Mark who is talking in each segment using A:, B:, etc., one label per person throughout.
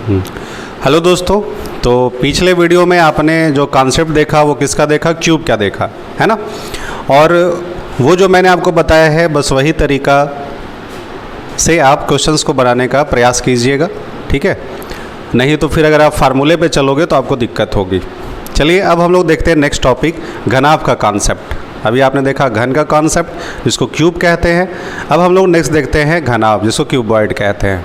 A: Hello दोस्तों। तो पिछले वीडियो में आपने जो कॉन्सेप्ट देखा वो किसका देखा, क्यूब का देखा है ना। और वो जो मैंने आपको बताया है बस वही तरीका से आप क्वेश्चंस को बनाने का प्रयास कीजिएगा, ठीक है। नहीं तो फिर अगर आप फार्मूले पे चलोगे तो आपको दिक्कत होगी। चलिए अब हम लोग देखते हैं नेक्स्ट टॉपिक, घनाभ का कॉन्सेप्ट। अभी आपने देखा घन का कॉन्सेप्ट जिसको क्यूब कहते हैं। अब हम लोग नेक्स्ट देखते हैं घनाभ जिसको क्यूबॉइड कहते हैं,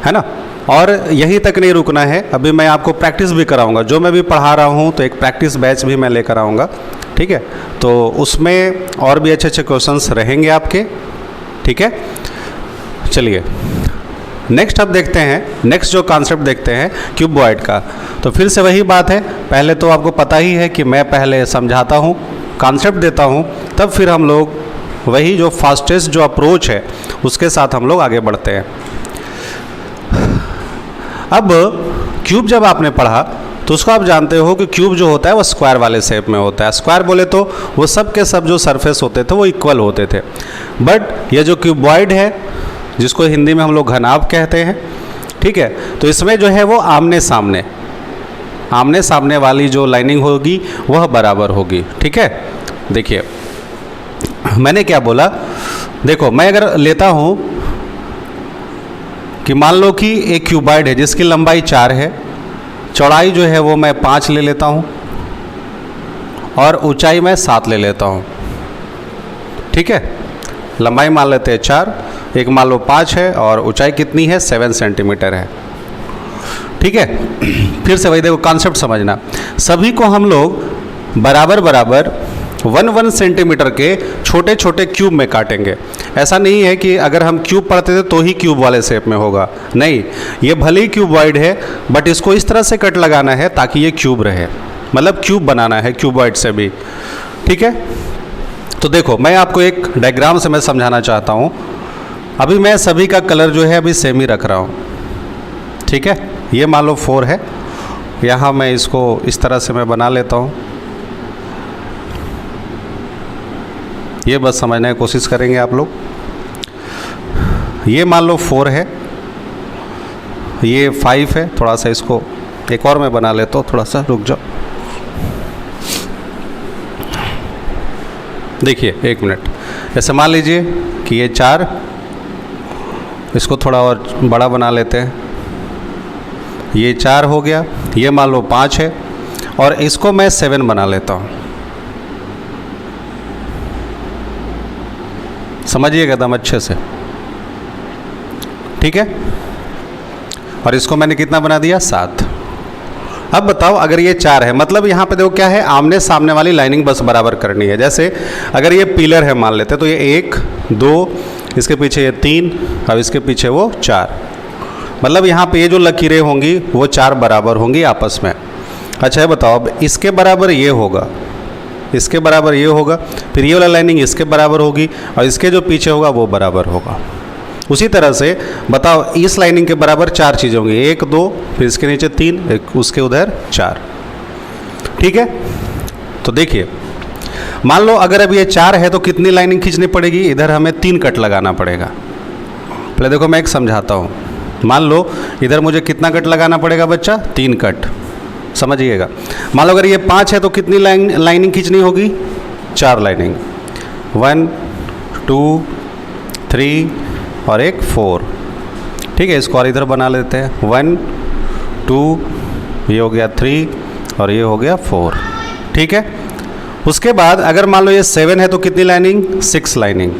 A: है ना। और यहीं तक नहीं रुकना है, अभी मैं आपको प्रैक्टिस भी कराऊंगा। जो मैं भी पढ़ा रहा हूं तो एक प्रैक्टिस बैच भी मैं लेकर आऊँगा, ठीक है। तो उसमें और भी अच्छे अच्छे क्वेश्चंस रहेंगे आपके, ठीक है। चलिए नेक्स्ट अब देखते हैं, नेक्स्ट जो कॉन्सेप्ट देखते हैं क्यूबॉइड का। तो फिर से वही बात है, पहले तो आपको पता ही है कि मैं पहले समझाता हूँ, कॉन्सेप्ट देता हूँ, तब फिर हम लोग वही जो फास्टेस्ट जो अप्रोच है उसके साथ हम लोग आगे बढ़ते हैं। अब क्यूब जब आपने पढ़ा तो उसको आप जानते हो कि क्यूब जो होता है वो स्क्वायर वाले शेप में होता है। स्क्वायर बोले तो वो सब के सब जो सरफेस होते थे वो इक्वल होते थे। बट ये जो क्यूबॉइड है जिसको हिंदी में हम लोग घनाभ कहते हैं, ठीक है, तो इसमें जो है वो आमने सामने वाली जो लाइनिंग होगी वह बराबर होगी, ठीक है। देखिए मैंने क्या बोला, देखो मैं अगर लेता हूँ कि मान लो कि एक क्यूबॉइड है जिसकी लंबाई 4 है, चौड़ाई जो है वो मैं 5 ले लेता हूँ और ऊंचाई मैं 7 ले लेता हूँ, ठीक है। लंबाई मान लेते हैं 4, एक मान लो 5 है और ऊंचाई कितनी है 7 सेंटीमीटर है, ठीक है। फिर से वही देखो कॉन्सेप्ट समझना, सभी को हम लोग बराबर 1 सेंटीमीटर के छोटे छोटे क्यूब में काटेंगे। ऐसा नहीं है कि अगर हम क्यूब पढ़ते थे तो ही क्यूब वाले शेप में होगा, नहीं, ये भले ही क्यूबॉइड है बट इसको इस तरह से कट लगाना है ताकि ये क्यूब रहे, मतलब क्यूब बनाना है क्यूबॉइड से भी, ठीक है। तो देखो मैं आपको एक डायग्राम से मैं समझाना चाहता हूँ। अभी मैं सभी का कलर जो है अभी सेम ही रख रहा हूँ, ठीक है। ये मान लो 4 है, यहाँ मैं इसको इस तरह से मैं बना लेता हूँ। ये बस समझने की कोशिश करेंगे आप लोग। ये मान लो 4 है, ये 5 है, थोड़ा सा इसको एक और मैं बना लेता हूँ, थोड़ा सा रुक जाओ। देखिए 1 मिनट, ऐसे मान लीजिए कि ये 4, इसको थोड़ा और बड़ा बना लेते हैं। ये 4 हो गया, ये मान लो 5 है और इसको मैं 7 बना लेता हूँ। समझिएगा एकदम अच्छे से, ठीक है। और इसको मैंने कितना बना दिया 7। अब बताओ अगर ये 4 है, मतलब यहाँ पे देखो क्या है, आमने सामने वाली लाइनिंग बस बराबर करनी है। जैसे अगर ये पिलर है मान लेते तो ये 1 2, इसके पीछे ये 3 और इसके पीछे वो 4, मतलब यहाँ पे ये जो लकीरें होंगी वो 4 बराबर होंगी आपस में। अच्छा है, बताओ अब इसके बराबर ये होगा, इसके बराबर ये होगा, फिर ये वाला लाइनिंग इसके बराबर होगी और इसके जो पीछे होगा वो बराबर होगा। उसी तरह से बताओ इस लाइनिंग के बराबर 4 चीज़ें होंगी, 1 2, फिर इसके नीचे 3, एक उसके उधर 4, ठीक है। तो देखिए मान लो अगर अब ये 4 है तो कितनी लाइनिंग खींचनी पड़ेगी, इधर हमें 3 कट लगाना पड़ेगा। पहले देखो मैं एक समझाता हूँ। मान लो इधर मुझे कितना कट लगाना पड़ेगा बच्चा, 3 कट, समझिएगा। मान लो अगर ये 5 है तो कितनी लाइनिंग खींचनी होगी, 4 लाइनिंग, 1 2 3 और एक 4, ठीक है। इसको और इधर बना लेते हैं, 1 2, ये हो गया 3 और ये हो गया 4, ठीक है। उसके बाद अगर मान लो ये 7 है तो कितनी लाइनिंग, 6 लाइनिंग।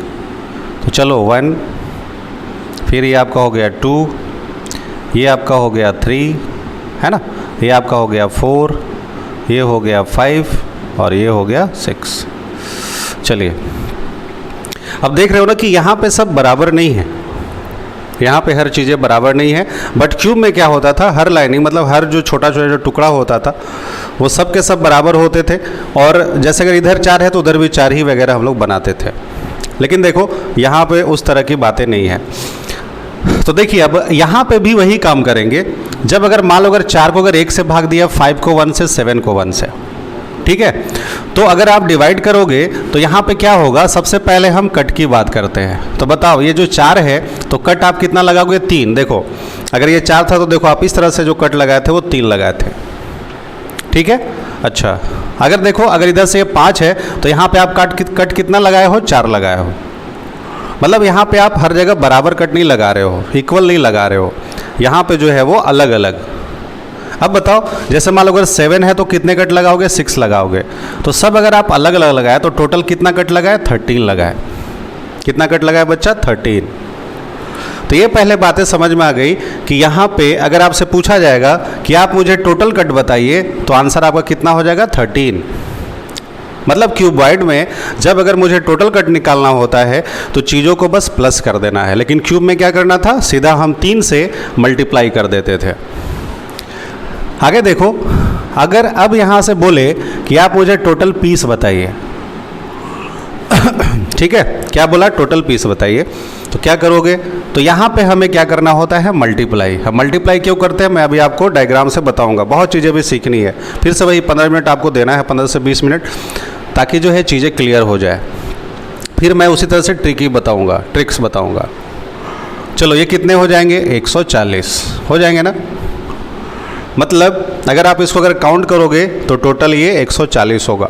A: तो चलो 1, फिर ये आपका हो गया 2, ये आपका हो गया 3, है ना, ये आपका हो गया 4, ये हो गया 5 और ये हो गया 6। चलिए अब देख रहे हो ना कि यहाँ पे सब बराबर नहीं है, यहाँ पे हर चीज़ें बराबर नहीं है। बट क्यूब में क्या होता था, हर लाइनिंग मतलब हर जो छोटा छोटा जो टुकड़ा होता था वो सब के सब बराबर होते थे। और जैसे अगर इधर 4 है तो उधर भी 4 ही वगैरह हम लोग बनाते थे। लेकिन देखो यहाँ पे उस तरह की बातें नहीं है। तो देखिए अब यहाँ पे भी वही काम करेंगे। जब अगर मान लो अगर 4 को अगर 1 से भाग दिया, 5 को 1 से, 7 को 1 से, ठीक है। तो अगर आप डिवाइड करोगे तो यहाँ पे क्या होगा, सबसे पहले हम कट की बात करते हैं। तो बताओ ये जो 4 है तो कट आप कितना लगाओगे, 3। देखो अगर ये 4 था तो देखो आप इस तरह से जो कट लगाए थे वो 3 लगाए थे, ठीक है। अच्छा अगर देखो अगर इधर से ये 5 है तो यहाँ पे आप कट कितना लगाए हो, 4 लगाए हो। मतलब यहाँ पे आप हर जगह बराबर कट नहीं लगा रहे हो, इक्वल नहीं लगा रहे हो, यहाँ पे जो है वो अलग अलग। अब बताओ जैसे मान लो अगर 7 है तो कितने कट लगाओगे, 6 लगाओगे। तो सब अगर आप अलग अलग लगाए तो टोटल कितना कट लगाए, 13 लगाए। कितना कट लगाए बच्चा, 13। तो ये पहले बातें समझ में आ गई कि यहाँ पे अगर आपसे पूछा जाएगा कि आप मुझे टोटल कट बताइए तो आंसर आपका कितना हो जाएगा, 13। मतलब क्यूबॉइड में जब अगर मुझे टोटल कट निकालना होता है तो चीज़ों को बस प्लस कर देना है, लेकिन क्यूब में क्या करना था, सीधा हम 3 से मल्टीप्लाई कर देते थे। आगे देखो अगर अब यहाँ से बोले कि आप मुझे टोटल पीस बताइए ठीक है, क्या बोला, टोटल पीस बताइए, तो क्या करोगे, तो यहाँ पे हमें क्या करना होता है, मल्टीप्लाई। हम मल्टीप्लाई क्यों करते हैं मैं अभी आपको डायग्राम से बताऊंगा, बहुत चीज़ें भी सीखनी है। फिर से वही 15 मिनट आपको देना है, 15 से 20 मिनट, ताकि जो है चीज़ें क्लियर हो जाए। फिर मैं उसी तरह से ट्रिक्स बताऊँगा। चलो ये कितने हो जाएंगे, 140 हो जाएंगे ना। मतलब अगर आप इसको अगर काउंट करोगे तो टोटल ये 140 होगा।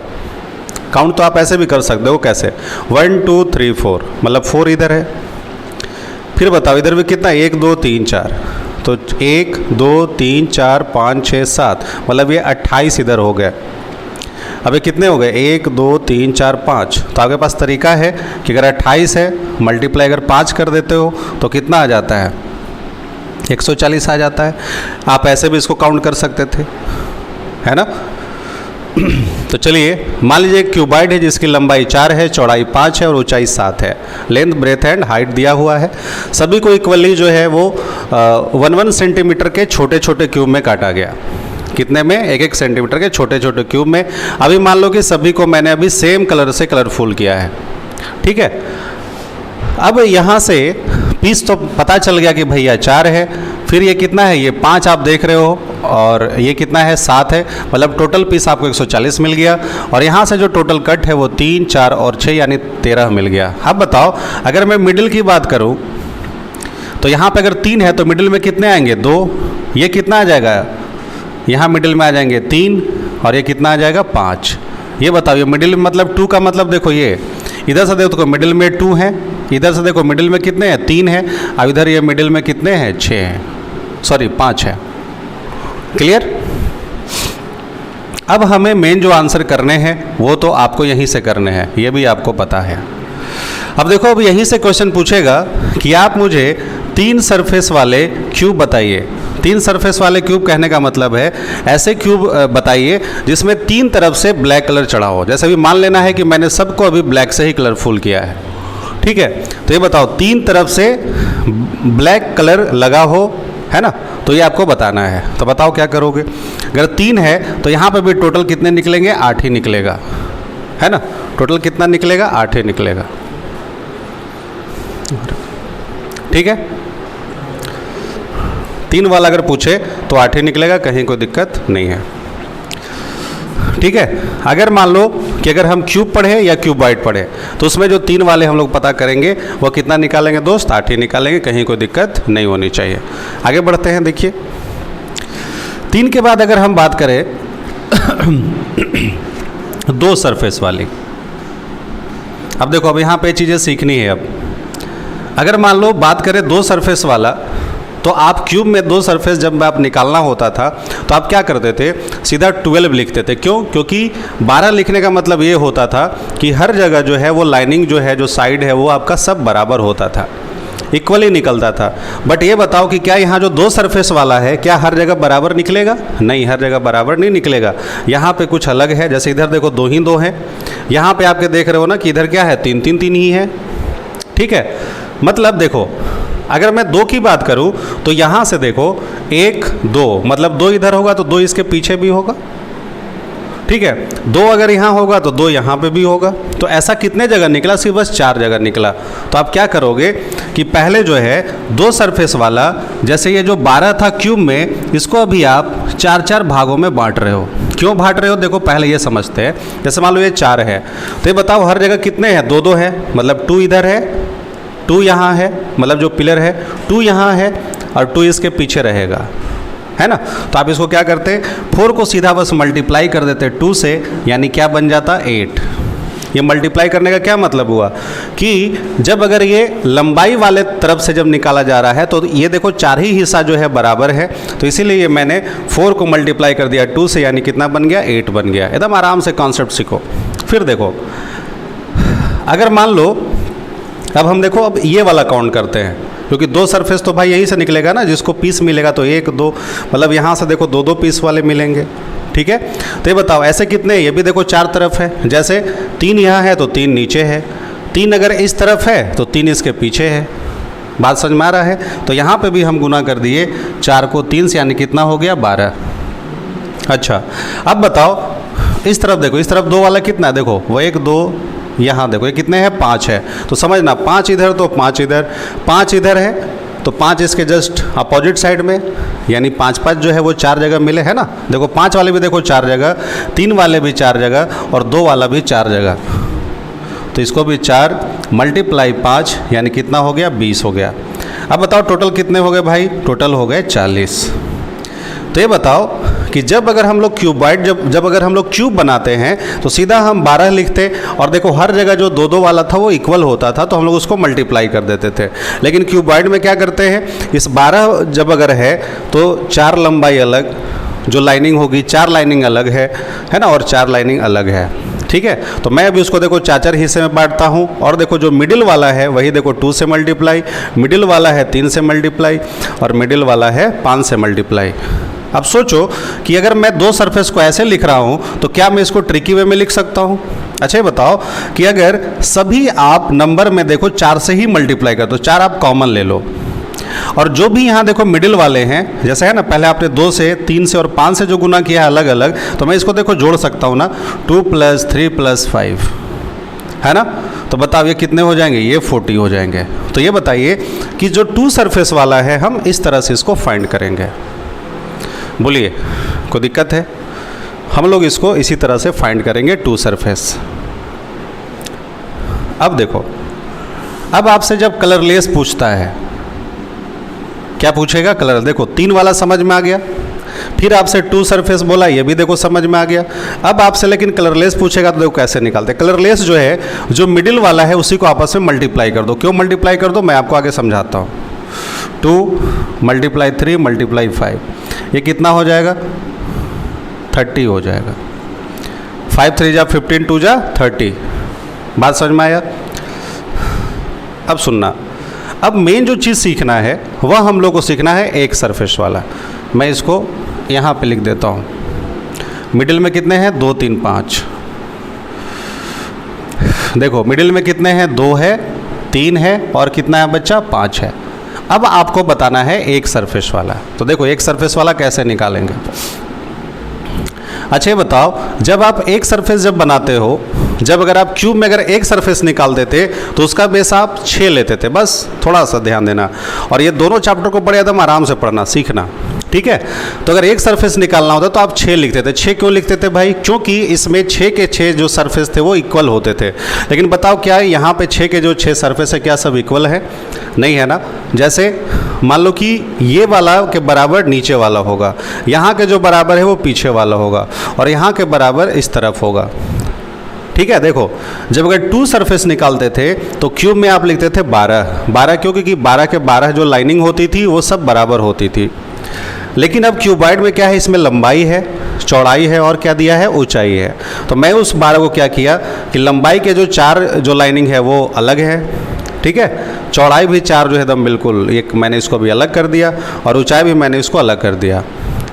A: काउंट तो आप ऐसे भी कर सकते हो, कैसे, 1 2 3 4, मतलब 4 इधर है। फिर बताओ इधर भी कितना, 1 2 3 4, तो 1 2 3 4 5 6 7, मतलब ये 28 इधर हो गया। अब ये कितने हो गए, 1 2 3 4 5। तो आपके पास तरीका है कि अगर 28 है मल्टीप्लाई अगर 5 कर देते हो तो कितना आ जाता है, 140 आ जाता है। आप ऐसे भी इसको काउंट कर सकते थे, है ना। तो चलिए मान लीजिए क्यूबॉइड है जिसकी लंबाई 4 है, चौड़ाई 5 है और ऊंचाई 7 है। लेंथ, ब्रेथ एंड हाइट दिया हुआ है। सभी को इक्वली जो है वो 1 सेंटीमीटर के छोटे छोटे क्यूब में काटा गया। कितने में, 1 सेंटीमीटर के छोटे छोटे क्यूब में। अभी मान लो कि सभी को मैंने अभी सेम कलर से कलरफुल किया है, ठीक है। अब यहाँ से पीस तो पता चल गया कि भैया 4 है, फिर ये कितना है, ये 5 आप देख रहे हो, और ये कितना है, 7 है। मतलब टोटल पीस आपको 140 मिल गया। और यहाँ से जो टोटल कट है वो 3 4 और 6 यानी 13 मिल गया। अब बताओ अगर मैं मिडिल की बात करूँ तो यहाँ पे अगर 3 है तो मिडिल में कितने आएंगे, 2। ये कितना आ जाएगा, यहाँ मिडिल में आ जाएंगे 3, और ये कितना आ जाएगा, 5। ये बताओ ये मिडिल में मतलब 2 का मतलब देखो, ये इधर से देखो तो मिडिल में 2 है, इधर से देखो मिडिल में कितने हैं, 3 है, अब इधर ये मिडिल में कितने हैं, 6 हैं, सॉरी 5 है। क्लियर। अब हमें मेन जो आंसर करने हैं वो तो आपको यहीं से करने हैं, ये भी आपको पता है। अब देखो अब यहीं से क्वेश्चन पूछेगा कि आप मुझे 3 सरफेस वाले क्यूब बताइए। 3 सरफेस वाले क्यूब कहने का मतलब है ऐसे क्यूब बताइए जिसमें 3 तरफ से ब्लैक कलर चढ़ा हो। जैसे अभी मान लेना है कि मैंने सबको अभी ब्लैक से ही कलरफुल किया है, ठीक है। तो ये बताओ 3 तरफ से ब्लैक कलर लगा हो, है ना, तो ये आपको बताना है। तो बताओ क्या करोगे, अगर 3 है तो यहाँ पे भी टोटल कितने निकलेंगे, 8 ही निकलेगा, है ना। टोटल कितना निकलेगा, 8 ही निकलेगा, ठीक है। 3 वाला अगर पूछे तो 8 ही निकलेगा, कहीं कोई दिक्कत नहीं है, ठीक है। अगर मान लो कि अगर हम क्यूब पढ़े या क्यूबॉइड पढ़े तो उसमें जो 3 वाले हम लोग पता करेंगे वो कितना निकालेंगे दोस्त, 8 ही निकालेंगे, कहीं कोई दिक्कत नहीं होनी चाहिए। आगे बढ़ते हैं। देखिए 3 के बाद अगर हम बात करें 2 सरफेस वाली। अब देखो अब यहाँ पे चीज़ें सीखनी है। अब अगर मान लो बात करें 2 सरफेस वाला, तो आप क्यूब में 2 सरफेस जब आप निकालना होता था तो आप क्या करते थे, सीधा 12 लिखते थे। क्यों, क्योंकि 12 लिखने का मतलब ये होता था कि हर जगह जो है वो लाइनिंग जो है, जो साइड है वो आपका सब बराबर होता था, इक्वली निकलता था। बट ये बताओ कि क्या यहाँ जो 2 सरफेस वाला है क्या हर जगह बराबर निकलेगा, नहीं, हर जगह बराबर नहीं निकलेगा। यहाँ पे कुछ अलग है, जैसे इधर देखो 2 ही 2 हैं, यहाँ पे आपके देख रहे हो ना कि इधर क्या है, 3 3 3 ही है, ठीक है। मतलब देखो अगर मैं 2 की बात करूं तो यहाँ से देखो 1 2, मतलब 2 इधर होगा तो 2 इसके पीछे भी होगा, ठीक है। 2 अगर यहाँ होगा तो 2 यहाँ पे भी होगा, तो ऐसा कितने जगह निकला? सिर्फ बस 4 जगह निकला। तो आप क्या करोगे कि पहले जो है 2 सरफेस वाला, जैसे ये जो 12 था क्यूब में, इसको अभी आप 4-4 भागों में बांट रहे हो। क्यों बांट रहे हो? देखो पहले ये समझते हैं। जैसे मान लो ये 4 है, तो ये बताओ हर जगह कितने हैं? 2-2 है, मतलब 2 इधर है, 2 यहाँ है, मतलब जो पिलर है 2 यहाँ है, और 2 इसके पीछे रहेगा, है ना। तो आप इसको क्या करते हैं, 4 को सीधा बस मल्टीप्लाई कर देते 2 से, यानी क्या बन जाता? 8। ये मल्टीप्लाई करने का क्या मतलब हुआ कि जब अगर ये लंबाई वाले तरफ से जब निकाला जा रहा है तो ये देखो 4 ही हिस्सा जो है बराबर है, तो इसीलिए ये मैंने 4 को मल्टीप्लाई कर दिया 2 से, यानी कितना बन गया? 8 बन गया। एकदम आराम से कॉन्सेप्ट सीखो। फिर देखो, अगर मान लो अब हम देखो अब ये वाला काउंट करते हैं, क्योंकि 2 सरफेस तो भाई यहीं से निकलेगा ना, जिसको पीस मिलेगा तो 1 2, मतलब यहाँ से देखो 2-2 पीस वाले मिलेंगे, ठीक है। तो ये बताओ ऐसे कितने? ये भी देखो 4 तरफ है, जैसे 3 यहाँ है तो 3 नीचे है, 3 अगर इस तरफ है तो 3 इसके पीछे है। बात समझ में आ रहा है? तो यहाँ पे भी हम गुना कर दिए 4 को 3 से, यानी कितना हो गया? 12। अच्छा, अब बताओ इस तरफ देखो, इस तरफ 2 वाला कितना? देखो वो 1 2, यहाँ देखो ये कितने हैं? 5 है। तो समझना 5 इधर तो 5 इधर, 5 इधर है तो 5 इसके जस्ट अपोजिट साइड में, यानी 5-5 जो है वो 4 जगह मिले, है ना। देखो 5 वाले भी देखो 4 जगह, 3 वाले भी 4 जगह, और 2 वाला भी 4 जगह। तो इसको भी 4 × 5, यानी कितना हो गया? 20 हो गया। अब बताओ टोटल कितने हो गए भाई? टोटल हो गए 40। तो ये बताओ कि जब अगर हम लोग क्यूबॉइड जब अगर हम लोग क्यूब बनाते हैं तो सीधा हम 12 लिखते, और देखो हर जगह जो 2-2 वाला था वो इक्वल होता था, तो हम लोग उसको मल्टीप्लाई कर देते थे। लेकिन क्यूबॉइड में क्या करते हैं, इस 12 जब अगर है तो 4 लंबाई अलग, जो लाइनिंग होगी 4 लाइनिंग अलग है ना, और 4 लाइनिंग अलग है, ठीक है। तो मैं अभी उसको देखो 4-4 हिस्से में बांटता हूँ, और देखो जो मिडिल वाला है वही देखो 2 से मल्टीप्लाई, मिडिल वाला है 3 से मल्टीप्लाई, और मिडिल वाला है 5 से मल्टीप्लाई। अब सोचो कि अगर मैं 2 सरफेस को ऐसे लिख रहा हूँ तो क्या मैं इसको ट्रिकी वे में लिख सकता हूँ? अच्छा ये बताओ कि अगर सभी आप नंबर में देखो 4 से ही मल्टीप्लाई कर दो, 4 आप कॉमन ले लो, और जो भी यहाँ देखो मिडिल वाले हैं, जैसे है ना पहले आपने 2 से 3 से और 5 से जो गुना किया है अलग अलग, तो मैं इसको देखो जोड़ सकता हूँ ना, 2 + 3 + 5, है ना। तो बताओ ये कितने हो जाएंगे? ये 40 हो जाएंगे। तो ये बताइए कि जो 2 सरफेस वाला है हम इस तरह से इसको फाइंड करेंगे। बोलिए कोई दिक्कत है? हम लोग इसको इसी तरह से फाइंड करेंगे 2 सरफेस। अब देखो, अब आपसे जब कलरलेस पूछता है, क्या पूछेगा? कलर। देखो 3 वाला समझ में आ गया, फिर आपसे 2 सरफेस बोला, ये भी देखो समझ में आ गया। अब आपसे लेकिन कलरलेस पूछेगा तो देखो कैसे निकालते। कलरलेस जो है, जो मिडिल वाला है उसी को आपस में मल्टीप्लाई कर दो। क्यों मल्टीप्लाई कर दो, मैं आपको आगे समझाता हूँ। 2 × 3 × 5, ये कितना हो जाएगा? 30 हो जाएगा। 5 3 जा 15, 2 जा 30। बात समझ में आया? अब सुनना, अब मेन जो चीज़ सीखना है वह हम लोग को सीखना है एक सरफेस वाला। मैं इसको यहाँ पे लिख देता हूँ। मिडिल में कितने हैं? 2 3 5। देखो मिडिल में कितने हैं? 2 है, 3 है, और कितना है बच्चा? 5 है। अब आपको बताना है एक सरफेस वाला। तो देखो एक सरफेस वाला कैसे निकालेंगे। अच्छा ये बताओ, जब आप एक सरफेस जब बनाते हो, जब अगर आप क्यूब में अगर एक सरफेस निकाल देते तो उसका बेस आप 6 लेते थे। बस थोड़ा सा ध्यान देना, और ये दोनों चैप्टर को बड़े एकदम आराम से पढ़ना सीखना, ठीक है। तो अगर एक सरफेस निकालना होता तो आप 6 लिखते थे। 6 क्यों लिखते थे भाई? क्योंकि इसमें 6 के 6 जो सरफेस थे वो इक्वल होते थे। लेकिन बताओ क्या यहाँ पे 6 के जो 6 सरफेस है क्या सब इक्वल है? नहीं है ना। जैसे मान लो कि ये वाला के बराबर नीचे वाला होगा, यहाँ के जो बराबर है वो पीछे वाला होगा, और यहाँ के बराबर इस तरफ होगा, ठीक है। देखो जब अगर 2 सरफेस निकालते थे तो क्यूब में आप लिखते थे 12 क्योंकि 12 के 12 जो लाइनिंग होती थी वो सब बराबर होती थी। लेकिन अब क्यूबॉइड में क्या है, इसमें लंबाई है, चौड़ाई है, और क्या दिया है? ऊंचाई है। तो मैं उस 12 को क्या किया कि लंबाई के जो 4 जो लाइनिंग है वो अलग है, ठीक है। चौड़ाई भी 4 जो है एकदम बिल्कुल, एक मैंने इसको भी अलग कर दिया, और ऊंचाई भी मैंने इसको अलग कर दिया।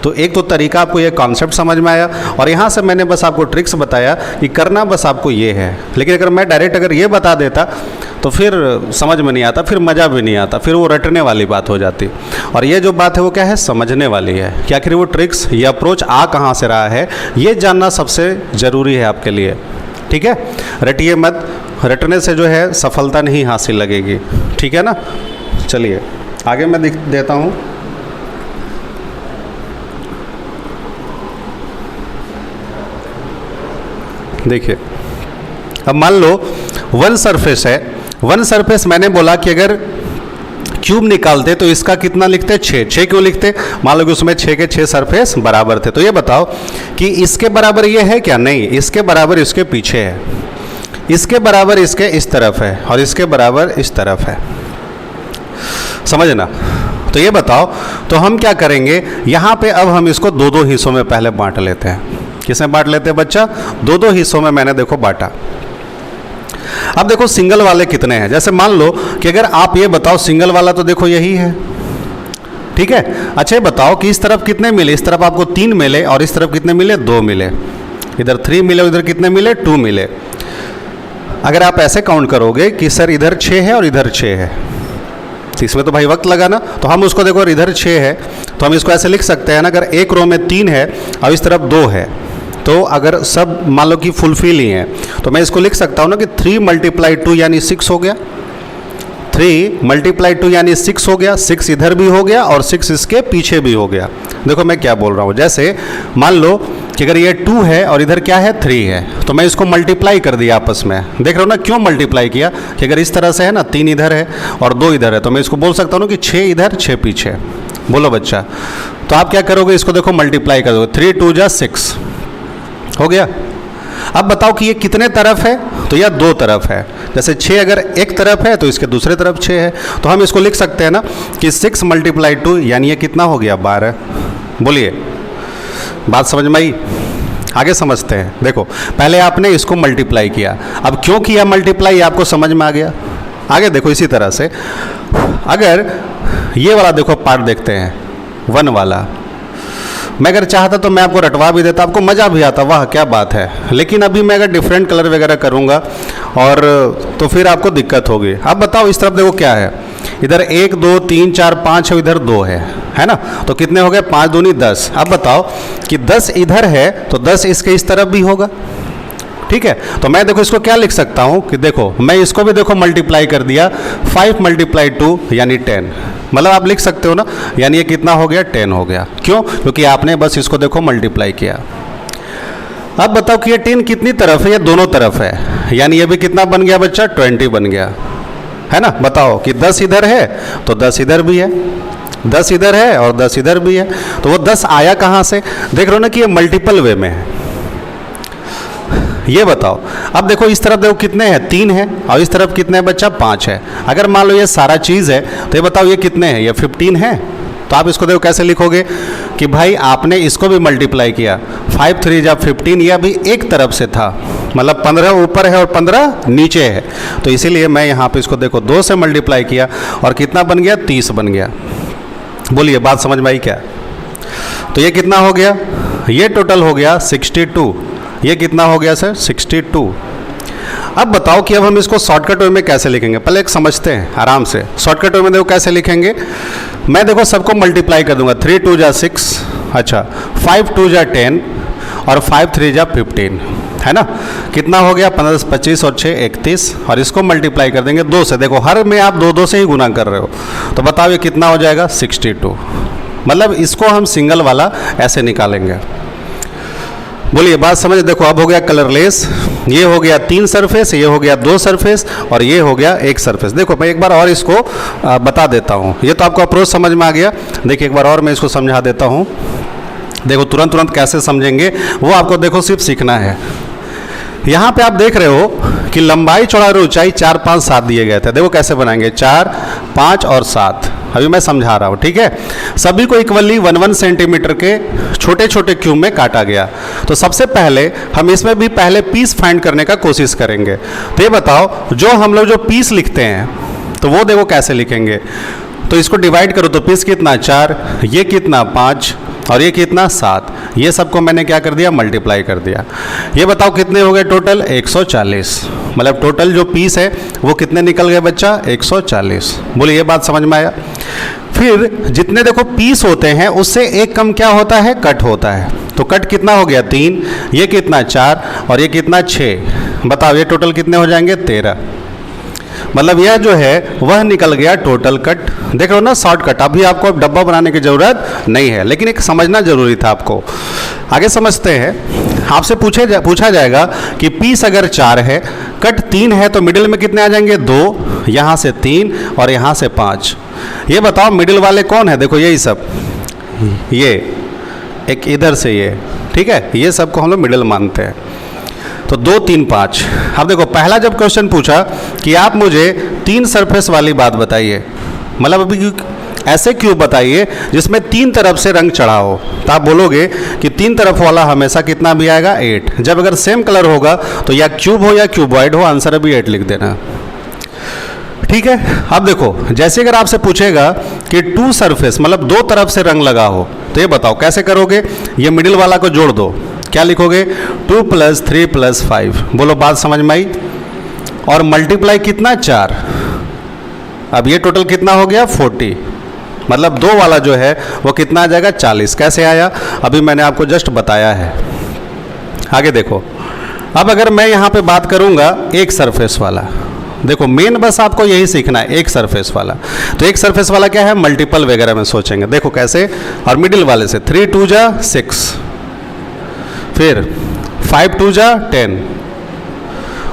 A: तो एक तो तरीका आपको ये कॉन्सेप्ट समझ में आया, और यहाँ से मैंने बस आपको ट्रिक्स बताया कि करना बस आपको ये है। लेकिन अगर मैं डायरेक्ट अगर ये बता देता तो फिर समझ में नहीं आता, फिर मज़ा भी नहीं आता, फिर वो रटने वाली बात हो जाती। और ये जो बात है वो क्या है? समझने वाली है कि आखिर वो ट्रिक्स, ये अप्रोच आ कहाँ से रहा है, ये जानना सबसे ज़रूरी है आपके लिए, ठीक है, रटिए मत, रटने से जो है सफलता नहीं हासिल लगेगी, ठीक है ना। चलिए आगे मैं देता हूँ। देखिए अब मान लो वन सरफेस है, वन सरफेस मैंने बोला कि अगर क्यूब निकालते तो इसका कितना लिखते, 6। 6 क्यों लिखते, मान लो कि उसमें 6 के 6 सरफेस बराबर थे। तो ये बताओ कि इसके बराबर ये है क्या, नहीं, इसके बराबर इसके पीछे है, इसके बराबर इसके इस तरफ है और इसके बराबर इस तरफ है, समझना। तो ये बताओ, तो हम क्या करेंगे यहाँ पे, अब हम इसको दो दो हिस्सों में पहले बांट लेते हैं। किसमें बांट लेते हैं बच्चा, दो दो हिस्सों में मैंने देखो बांटा। अब देखो सिंगल वाले कितने हैं, जैसे मान लो कि अगर आप ये बताओ सिंगल वाला तो देखो यही है, ठीक है। अच्छा ये बताओ कि इस तरफ कितने मिले, इस तरफ आपको 3 मिले और इस तरफ कितने मिले, 2 मिले, इधर 3 मिले और इधर कितने मिले, 2 मिले। अगर आप ऐसे काउंट करोगे कि सर इधर 6 है और इधर 6 है, तो इसमें तो भाई वक्त लगा ना, तो हम उसको देखो इधर 6 है तो हम इसको ऐसे लिख सकते हैं ना, अगर एक रो में 3 है और इस तरफ 2 है, तो अगर सब मान लो कि फुलफिल ही हैं तो मैं इसको लिख सकता हूँ ना कि 3 × 2 यानी 6 हो गया, 3 × 2 यानी 6 हो गया, 6 इधर भी हो गया और 6 इसके पीछे भी हो गया। देखो मैं क्या बोल रहा हूँ, जैसे मान लो कि अगर ये 2 है और इधर क्या है, 3 है, तो मैं इसको मल्टीप्लाई कर दिया आपस में। देख रहे हो ना क्यों मल्टीप्लाई किया, कि अगर इस तरह से है ना, 3 इधर है और 2 इधर है, तो मैं इसको बोल सकता हूँ ना कि 6 इधर 6 पीछे। बोलो बच्चा, तो आप क्या करोगे, इसको देखो मल्टीप्लाई कर दोगे, 3 × 2 = 6 हो गया। अब बताओ कि ये कितने तरफ है, तो यह 2 तरफ है। जैसे 6 अगर एक तरफ है तो इसके दूसरे तरफ 6 है, तो हम इसको लिख सकते हैं ना कि 6 × 2 यानी ये कितना हो गया, 12। बोलिए बात समझ में आई, आगे समझते हैं। देखो पहले आपने इसको मल्टीप्लाई किया, अब क्यों किया मल्टीप्लाई आपको समझ में आ गया। आगे देखो इसी तरह से अगर ये वाला देखो पार्ट देखते हैं, 1 वाला, मैं अगर चाहता तो मैं आपको रटवा भी देता, आपको मज़ा भी आता, वाह क्या बात है। लेकिन अभी मैं अगर डिफरेंट कलर वगैरह करूँगा और तो फिर आपको दिक्कत होगी। अब बताओ इस तरफ देखो क्या है, इधर 1 2 3 4 5 है, इधर 2 है ना, तो कितने हो गए, 5 दूनी 10। अब बताओ कि 10 इधर है तो 10 इसके इस तरफ भी होगा, ठीक है। तो मैं देखो इसको क्या लिख सकता हूँ कि देखो मैं इसको भी देखो मल्टीप्लाई कर दिया, 5 × 2 यानी 10, मतलब आप लिख सकते हो ना, यानी ये कितना हो गया, 10 हो गया। क्यों, क्योंकि आपने बस इसको देखो मल्टीप्लाई किया। अब बताओ कि ये 10 कितनी तरफ है, ये दोनों तरफ है, यानी ये भी कितना बन गया बच्चा, 20 बन गया, है ना। बताओ कि 10 इधर है तो 10 इधर भी है, 10 इधर है और 10 इधर भी है, तो वो 10 आया कहाँ से, देख रहे हो ना कि ये मल्टीपल वे में है। ये बताओ, अब देखो इस तरफ देखो कितने हैं, 3 है और इस तरफ कितने हैं बच्चा, 5 है। अगर मान लो ये सारा चीज़ है तो ये बताओ ये कितने हैं, ये 15 है। तो आप इसको देखो कैसे लिखोगे कि भाई आपने इसको भी मल्टीप्लाई किया, 5 × 3 = 15, यह भी एक तरफ से था, मतलब 15 ऊपर है और 15 नीचे है, तो इसीलिए मैं यहाँ पे इसको देखो 2 से मल्टीप्लाई किया और कितना बन गया, 30 बन गया। बोलिए बात समझ में आई क्या। तो ये कितना हो गया, ये टोटल हो गया 62, ये कितना हो गया सर, 62। अब बताओ कि अब हम इसको शॉर्टकट वे में कैसे लिखेंगे, पहले एक समझते हैं आराम से। शॉर्टकट वे में देखो कैसे लिखेंगे, मैं देखो सबको मल्टीप्लाई कर दूंगा, 3 × 2 = 6, अच्छा 5 × 2 = 10 और 5 × 3 = 15, है ना। कितना हो गया, 15 × 25 और 6 = 31, और इसको मल्टीप्लाई कर देंगे 2 से। देखो हर में आप 2 से ही गुना कर रहे हो, तो बताओ ये कितना हो जाएगा, 62। मतलब इसको हम सिंगल वाला ऐसे निकालेंगे। बोलिए बात समझ। देखो अब हो गया कलरलेस, ये हो गया 3 सरफेस, ये हो गया 2 सरफेस और ये हो गया 1 सरफेस। देखो मैं एक बार और इसको बता देता हूँ, ये तो आपको अप्रोच समझ में आ गया। देखिए एक बार और मैं इसको समझा देता हूँ, देखो तुरंत कैसे समझेंगे वो आपको देखो सिर्फ सीखना है। यहाँ पे आप देख रहे हो कि लंबाई चौड़ाई और ऊंचाई 4 5 7 दिए गए थे। देखो कैसे बनाएंगे, 4 5 और 7, अभी मैं समझा रहा हूँ, ठीक है। सभी को इक्वली 1 सेंटीमीटर के छोटे छोटे क्यूब में काटा गया। तो सबसे पहले हम इसमें भी पहले पीस फाइंड करने का कोशिश करेंगे। तो ये बताओ जो हम लोग जो पीस लिखते हैं तो वो देखो कैसे लिखेंगे। तो इसको डिवाइड करो तो पीस कितना, 4, ये कितना 5 और ये कितना 7। ये सबको मैंने क्या कर दिया, मल्टीप्लाई कर दिया। ये बताओ कितने हो गए टोटल, 140। मतलब टोटल जो पीस है वो कितने निकल गए बच्चा, 140। बोलिए ये बात समझ में आया। फिर जितने देखो पीस होते हैं उससे एक कम क्या होता है, कट होता है। तो कट कितना हो गया 3, ये कितना 4 और ये कितना 6। बताओ ये टोटल कितने हो जाएंगे 13। मतलब यह जो है वह निकल गया टोटल कट। देख रहे हो ना शॉर्टकट। अभी आपको अब डब्बा बनाने की ज़रूरत नहीं है, लेकिन एक समझना जरूरी था आपको। आगे समझते हैं। आपसे पूछा जाएगा कि पीस अगर 4 है, कट 3 है, तो मिडिल में कितने आ जाएंगे 2, यहाँ से 3 और यहाँ से 5। ये बताओ मिडिल वाले कौन है। देखो यही सब, ये एक इधर से ये, ठीक है, ये सबको हम लोग मिडिल मानते हैं। तो 2 3 5। अब देखो पहला जब क्वेश्चन पूछा कि आप मुझे 3 सरफेस वाली बात बताइए, मतलब अभी ऐसे क्यूब बताइए जिसमें 3 तरफ से रंग चढ़ा हो, तो आप बोलोगे कि 3 तरफ वाला हमेशा कितना भी आएगा 8। जब अगर सेम कलर होगा तो या क्यूब हो या क्यूबॉइड हो, आंसर अभी 8 लिख देना, ठीक है। अब देखो जैसे अगर आपसे पूछेगा कि 2 सरफेस मतलब 2 तरफ से रंग लगा हो, तो ये बताओ कैसे करोगे। ये मिडिल वाला को जोड़ दो, क्या लिखोगे 2 + 3 + 5। बोलो बात समझ में आई। और मल्टीप्लाई कितना 4। अब ये टोटल कितना हो गया 40। मतलब 2 वाला जो है वो कितना आ जाएगा 40। कैसे आया अभी मैंने आपको जस्ट बताया है। आगे देखो, अब अगर मैं यहाँ पे बात करूँगा एक सरफेस वाला, देखो मेन बस आपको यही सीखना है, एक सरफेस वाला। तो एक सरफेस वाला क्या है, मल्टीपल वगैरह में सोचेंगे। देखो कैसे, और मिडिल वाले से 3 2 जा 6, फिर 5 2 जा 10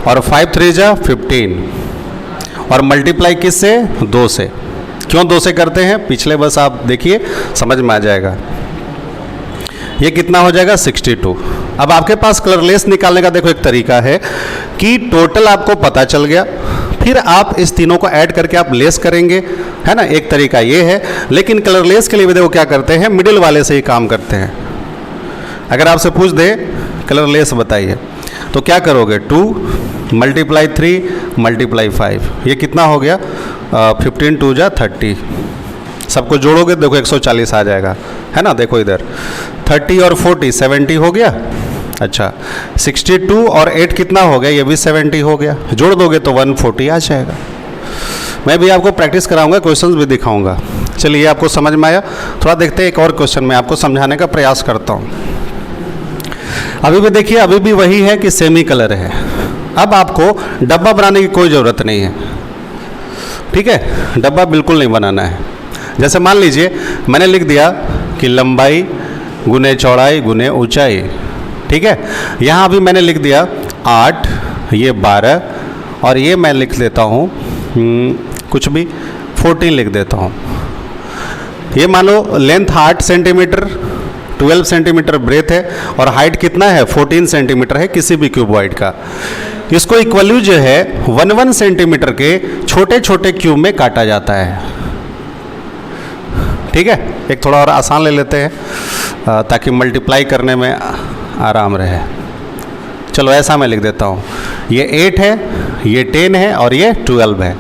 A: और 5 3 जा 15 और मल्टीप्लाई किससे 2 से। क्यों 2 से करते हैं, पिछले बस आप देखिए समझ में आ जाएगा। ये कितना हो जाएगा 62। अब आपके पास कलरलेस निकालने का देखो एक तरीका है कि टोटल आपको पता चल गया, फिर आप इस तीनों को ऐड करके आप लेस करेंगे, है ना, एक तरीका ये है। लेकिन कलरलेस के लिए भी देखो क्या करते हैं, मिडिल वाले से ही काम करते हैं। अगर आपसे पूछ दे कलरलेस बताइए, तो क्या करोगे 2 × 3 × 5, ये कितना हो गया 15 2 जा 30। सबको जोड़ोगे देखो 140 आ जाएगा, है ना। देखो इधर 30 और 40 70 हो गया। अच्छा 62 और 8 कितना हो गया, ये भी 70 हो गया। जोड़ दोगे तो 140 आ जाएगा। मैं भी आपको प्रैक्टिस कराऊंगा, क्वेश्चंस भी दिखाऊंगा। चलिए आपको समझ में आया। थोड़ा देखते हैं एक और क्वेश्चन मैं आपको समझाने का प्रयास करता हूँ। अभी भी देखिए, अभी भी वही है कि सेमी कलर है। अब आपको डब्बा बनाने की कोई ज़रूरत नहीं है, ठीक है, डब्बा बिल्कुल नहीं बनाना है। जैसे मान लीजिए मैंने लिख दिया कि लंबाई गुने चौड़ाई गुने ऊंचाई, ठीक है। यहाँ अभी मैंने लिख दिया 8, ये 12 और ये मैं लिख देता हूँ कुछ भी 14 लिख देता हूँ। ये मान लो लेंथ 8 सेंटीमीटर, 12 सेंटीमीटर ब्रेथ है और हाइट कितना है 14 सेंटीमीटर है किसी भी क्यूबॉइड का। इसको इक्वली जो है 1 सेंटीमीटर के छोटे छोटे क्यूब में काटा जाता है, ठीक है। एक थोड़ा और आसान ले लेते हैं ताकि मल्टीप्लाई करने में आराम रहे। चलो ऐसा मैं लिख देता हूँ, ये 8 है, ये 10 है और ये 12 है।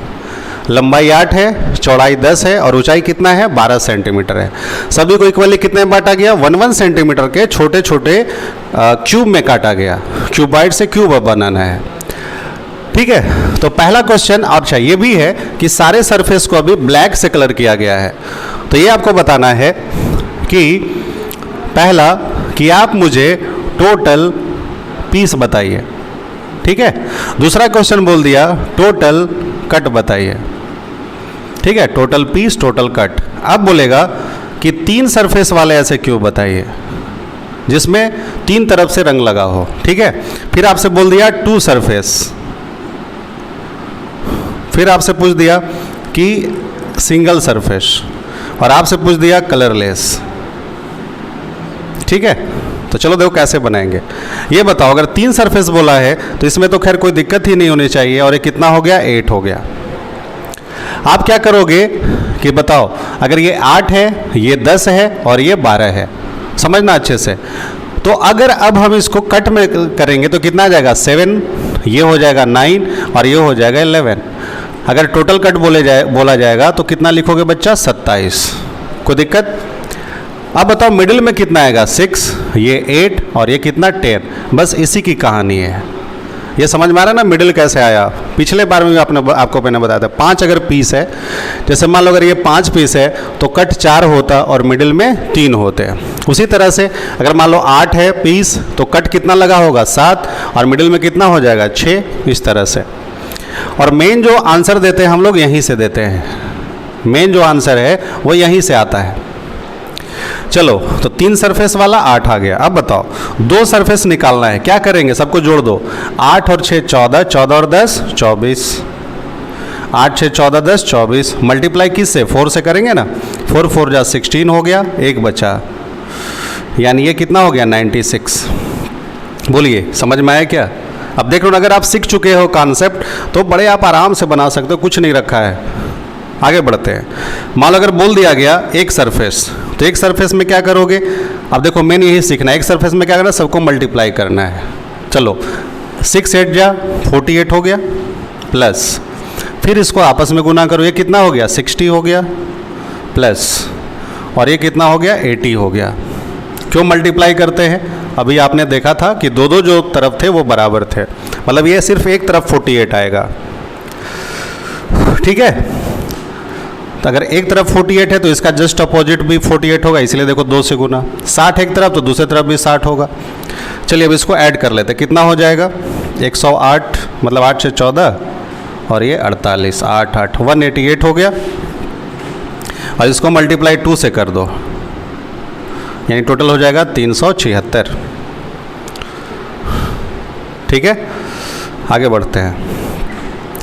A: लंबाई 8 है, चौड़ाई 10 है और ऊंचाई कितना है 12 सेंटीमीटर है। सभी को इक्वली कितने में बांटा गया 1 सेंटीमीटर के छोटे छोटे क्यूब में काटा गया। क्यूबॉइड से क्यूब बनाना है, ठीक है। तो पहला क्वेश्चन, अच्छा ये भी है कि सारे सरफेस को अभी ब्लैक से कलर किया गया है। तो ये आपको बताना है कि पहला कि आप मुझे टोटल पीस बताइए, ठीक है। दूसरा क्वेश्चन बोल दिया टोटल कट बताइए, ठीक है, टोटल पीस टोटल कट। अब बोलेगा कि 3 सरफेस वाले ऐसे क्यूब बताइए जिसमें 3 तरफ से रंग लगा हो, ठीक है। फिर आपसे बोल दिया 2 सरफेस, फिर आपसे पूछ दिया कि सिंगल सरफेस और आपसे पूछ दिया कलरलेस, ठीक है। तो चलो देखो कैसे बनाएंगे। ये बताओ अगर 3 सरफेस बोला है तो इसमें तो खैर कोई दिक्कत ही नहीं होनी चाहिए और ये कितना हो गया 8 हो गया। आप क्या करोगे कि बताओ अगर ये 8 है, ये 10 है और ये 12 है, समझना अच्छे से। तो अगर अब हम इसको कट में करेंगे तो कितना आ जाएगा 7, ये हो जाएगा 9 और ये हो जाएगा 11। अगर टोटल कट बोला जाएगा तो कितना लिखोगे बच्चा 27। कोई दिक्कत। अब बताओ मिडिल में कितना आएगा 6, ये 8 और ये कितना 10। बस इसी की कहानी है। ये समझ में आ रहा है ना मिडिल कैसे आया? पिछले बार में आपको मैंने बताया था 5 अगर पीस है, जैसे मान लो अगर ये 5 पीस है तो कट 4 होता और मिडिल में 3 होते हैं। उसी तरह से अगर मान लो 8 है पीस तो कट कितना लगा होगा 7 और मिडिल में कितना हो जाएगा 6, इस तरह से। और मेन जो आंसर देते हैं हम लोग यहीं से देते हैं, मेन जो आंसर है वो यहीं से आता है। चलो तो 3 सरफेस वाला 8 आ गया। अब बताओ 2 सरफेस निकालना है, क्या करेंगे? सबको जोड़ दो, 8 और 6 14, 14 और 10 24, 8 6 14 10 24, मल्टीप्लाई किससे? 4 से करेंगे ना, 4 4 जा 16 हो गया, एक बचा, यानी ये कितना हो गया 96। बोलिए समझ में आया क्या? अब देख लो अगर आप सीख चुके हो कॉन्सेप्ट तो बड़े आप आराम से बना सकते हो, कुछ नहीं रखा है। आगे बढ़ते हैं। मान लो अगर बोल दिया गया एक सरफेस, तो एक सरफेस में क्या करोगे? अब देखो मेन यही सीखना है, एक सरफेस में क्या करना है? सबको मल्टीप्लाई करना है। चलो 6 8 जा 48 हो गया, प्लस फिर इसको आपस में गुना करो, ये कितना हो गया 60 हो गया, प्लस और ये कितना हो गया 80 हो गया। क्यों मल्टीप्लाई करते हैं? अभी आपने देखा था कि दो जो तरफ थे वो बराबर थे, मतलब ये सिर्फ एक तरफ 48 आएगा, ठीक है। तो अगर एक तरफ 48 है तो इसका जस्ट अपोजिट भी 48 होगा, इसलिए देखो 2 से गुना। 60 एक तरफ तो दूसरी तरफ भी 60 होगा। चलिए अब इसको ऐड कर लेते हैं, कितना हो जाएगा 108, मतलब 8 से 14 और ये 48, 8 8 188 हो गया। और इसको मल्टीप्लाई 2 से कर दो, यानी टोटल हो जाएगा 376। ठीक है, आगे बढ़ते हैं।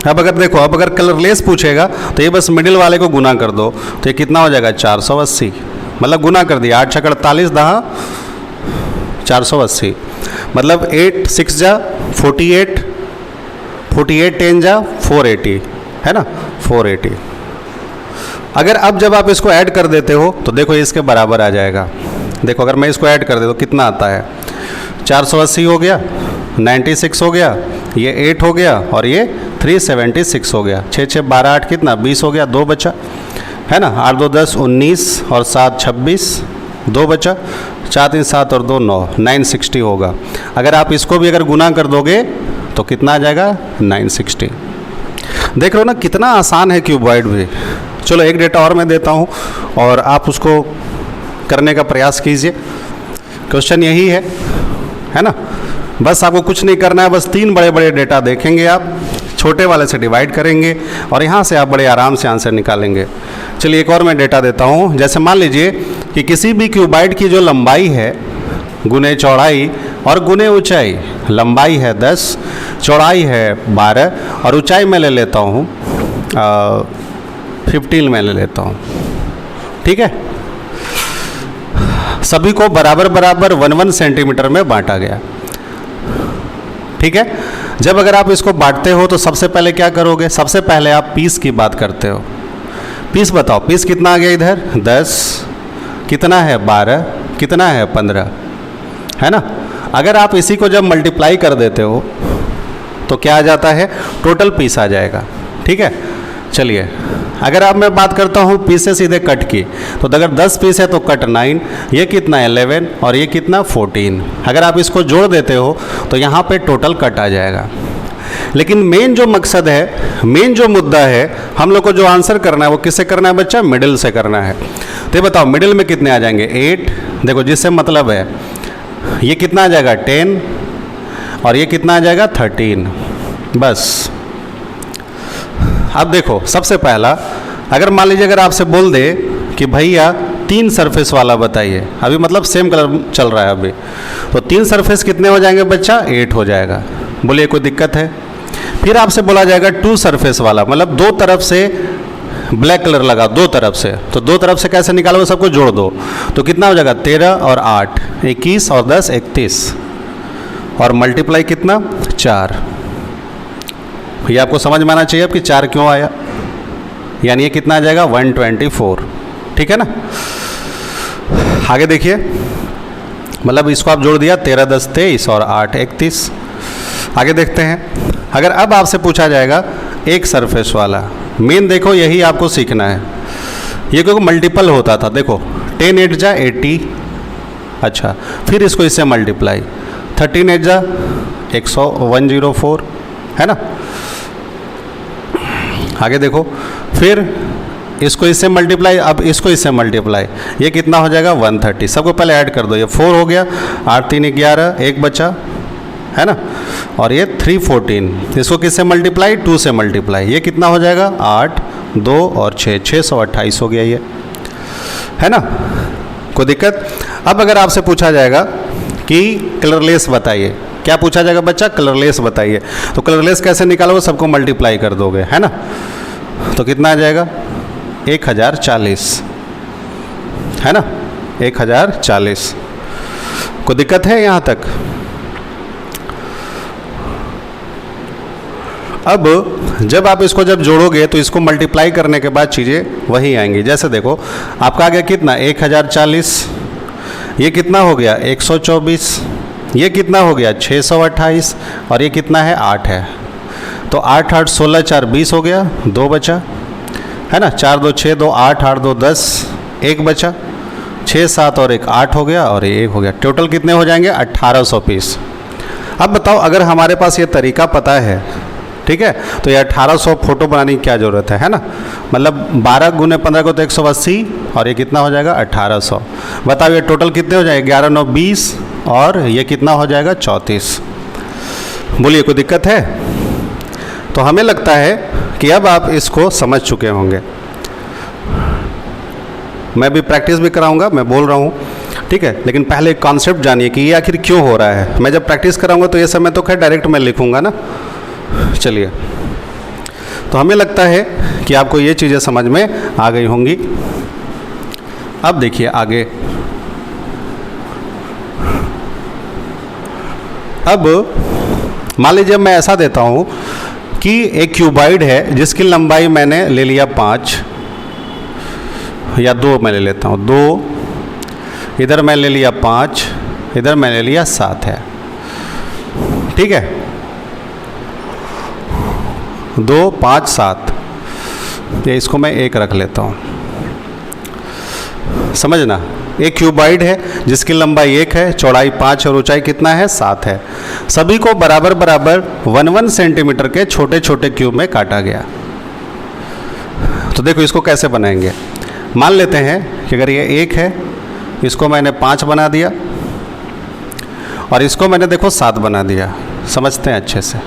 A: अब अगर देखो, अब अगर कलरलेस पूछेगा तो ये बस मिडिल वाले को गुना कर दो, तो ये कितना हो जाएगा 480, मतलब गुना कर दिया, 8 6 48 10 480, मतलब 8 6 जा 48, 48 10 जा 480, है ना 480। अगर अब जब आप इसको ऐड कर देते हो तो देखो इसके बराबर आ जाएगा। देखो अगर मैं इसको ऐड कर दे तो कितना आता है, 480 हो गया, 96 हो गया, ये 8 हो गया और ये 376 हो गया। 6 6 12 8 कितना 20 हो गया, 2 बचा, है ना। 8 2 10 19 और 7 26, 2 बचा, 4 3 7 और 2 9, 960 होगा। अगर आप इसको भी अगर गुना कर दोगे तो कितना आ जाएगा 960। देख रहे हो ना कितना आसान है क्यूबॉइड भी। चलो एक डेटा और मैं देता हूँ और आप उसको करने का प्रयास कीजिए। क्वेश्चन यही है ना। बस आपको कुछ नहीं करना है, बस 3 बड़े बड़े डेटा देखेंगे आप, छोटे वाले से डिवाइड करेंगे और यहाँ से आप बड़े आराम से आंसर निकालेंगे। चलिए एक और मैं डेटा देता हूँ। जैसे मान लीजिए कि किसी भी क्यूबॉइड की जो लंबाई है गुने चौड़ाई और गुने ऊंचाई, लंबाई है 10, चौड़ाई है 12 और ऊंचाई मैं ले लेता हूँ 15 में ले लेता हूँ, ठीक है। सभी को बराबर बराबर 1 सेंटीमीटर में बांटा गया, ठीक है। जब अगर आप इसको बांटते हो तो सबसे पहले क्या करोगे? सबसे पहले आप पीस की बात करते हो। पीस बताओ, पीस कितना आ गया इधर 10, कितना है 12, कितना है 15, है ना। अगर आप इसी को जब मल्टीप्लाई कर देते हो तो क्या आ जाता है, टोटल पीस आ जाएगा, ठीक है। चलिए अगर अब मैं बात करता हूँ पीस से सीधे कट की, तो अगर 10 पीस है तो कट 9, ये कितना 11 और ये कितना 14। अगर आप इसको जोड़ देते हो तो यहाँ पे टोटल कट आ जाएगा। लेकिन मेन जो मकसद है, मेन जो मुद्दा है, हम लोग को जो आंसर करना है वो किससे करना है बच्चा? मिडिल से करना है। तो ये बताओ मिडिल में कितने आ जाएंगे 8, देखो जिससे मतलब है ये कितना आ जाएगा 10 और ये कितना आ जाएगा 13, बस। अब देखो सबसे पहला, अगर मान लीजिए अगर आपसे बोल दे कि भैया 3 सरफेस वाला बताइए, अभी मतलब सेम कलर चल रहा है अभी, तो 3 सरफेस कितने हो जाएंगे बच्चा? 8 हो जाएगा। बोलिए कोई दिक्कत है? फिर आपसे बोला जाएगा 2 सरफेस वाला, मतलब 2 तरफ से ब्लैक कलर लगा, 2 तरफ से, तो 2 तरफ से कैसे निकालोगे? सबको जोड़ दो, तो कितना हो जाएगा 13 और 8 21 और 10 31 और मल्टीप्लाई कितना 4। ये आपको समझ में आना चाहिए अब कि 4 क्यों आया, यानी ये कितना आ जाएगा 124, ठीक है ना। आगे देखिए, मतलब इसको आप जोड़ दिया 13 10 23 और 8 31। आगे देखते हैं। अगर अब आपसे पूछा जाएगा एक सरफेस वाला, मेन देखो यही आपको सीखना है। ये क्योंकि मल्टीपल होता था, देखो 10 8 जा 80, अच्छा फिर इसको इससे मल्टीप्लाई 13 एट जा 104 है ना। आगे देखो, फिर इसको इससे मल्टीप्लाई, अब इसको इससे मल्टीप्लाई, ये कितना हो जाएगा 130। सबको पहले ऐड कर दो, ये 4 हो गया, 8 3 11, एक बचा है ना, और ये 314। इसको किससे मल्टीप्लाई, 2 से मल्टीप्लाई, ये कितना हो जाएगा 8 2 और 6 628 हो गया ये, है ना। कोई दिक्कत। अब अगर आपसे पूछा जाएगा कि कलरलेस बताइए, क्या पूछा जाएगा बच्चा, कलरलेस बताइए, तो कलरलेस कैसे निकालोगे, सबको मल्टीप्लाई कर दोगे है ना, तो कितना आ जाएगा 1040 है ना, 1040। कोई दिक्कत है यहाँ तक। अब जब आप इसको जब जोड़ोगे तो इसको मल्टीप्लाई करने के बाद चीज़ें वही आएंगी। जैसे देखो, आपका आ गया कितना 1040, ये कितना हो गया 124, ये कितना हो गया 628, और ये कितना है 8 है, तो 8 8 16 4 20 हो गया, 2 बचा है ना, 4 2 6 2 8 8 2 10, एक बचा, 6 7 और 1 8 हो गया, और ये 1 हो गया। टोटल कितने हो जाएंगे 1800 पीस। अब बताओ, अगर हमारे पास ये तरीका पता है, ठीक है, तो ये 1800 फोटो बनाने की क्या ज़रूरत है ना। मतलब 12 × 15 को तो 180, और ये कितना हो जाएगा 1800। बताओ ये टोटल कितने हो जाएंगे 11 9 20, और ये कितना हो जाएगा 34। बोलिए कोई दिक्कत है। तो हमें लगता है कि अब आप इसको समझ चुके होंगे। मैं भी प्रैक्टिस भी कराऊंगा, मैं बोल रहा हूँ, ठीक है, लेकिन पहले एक कॉन्सेप्ट जानिए कि ये आखिर क्यों हो रहा है। मैं जब प्रैक्टिस कराऊंगा तो ये समय तो खैर डायरेक्ट मैं लिखूंगा ना। चलिए, तो हमें लगता है कि आपको ये चीज़ें समझ में आ गई होंगी। अब देखिए आगे, अब मान लीजिए मैं ऐसा देता हूँ कि एक क्यूबाइड है जिसकी लंबाई मैंने ले लिया 5 या 2, मैं ले लेता हूँ 2, इधर मैं ले लिया 5, इधर मैं ले लिया 7 है, ठीक है, 2 5 7, ये इसको मैं 1 रख लेता हूँ। समझना, एक क्यूबाइड है जिसकी लंबाई 1 है, चौड़ाई 5 और ऊंचाई कितना है 7 है। सभी को बराबर बराबर 1 सेंटीमीटर के छोटे छोटे क्यूब में काटा गया। तो देखो इसको कैसे बनाएंगे। मान लेते हैं कि अगर ये 1 है, इसको मैंने 5 बना दिया, और इसको मैंने देखो 7 बना दिया। समझते हैं अच्छे से,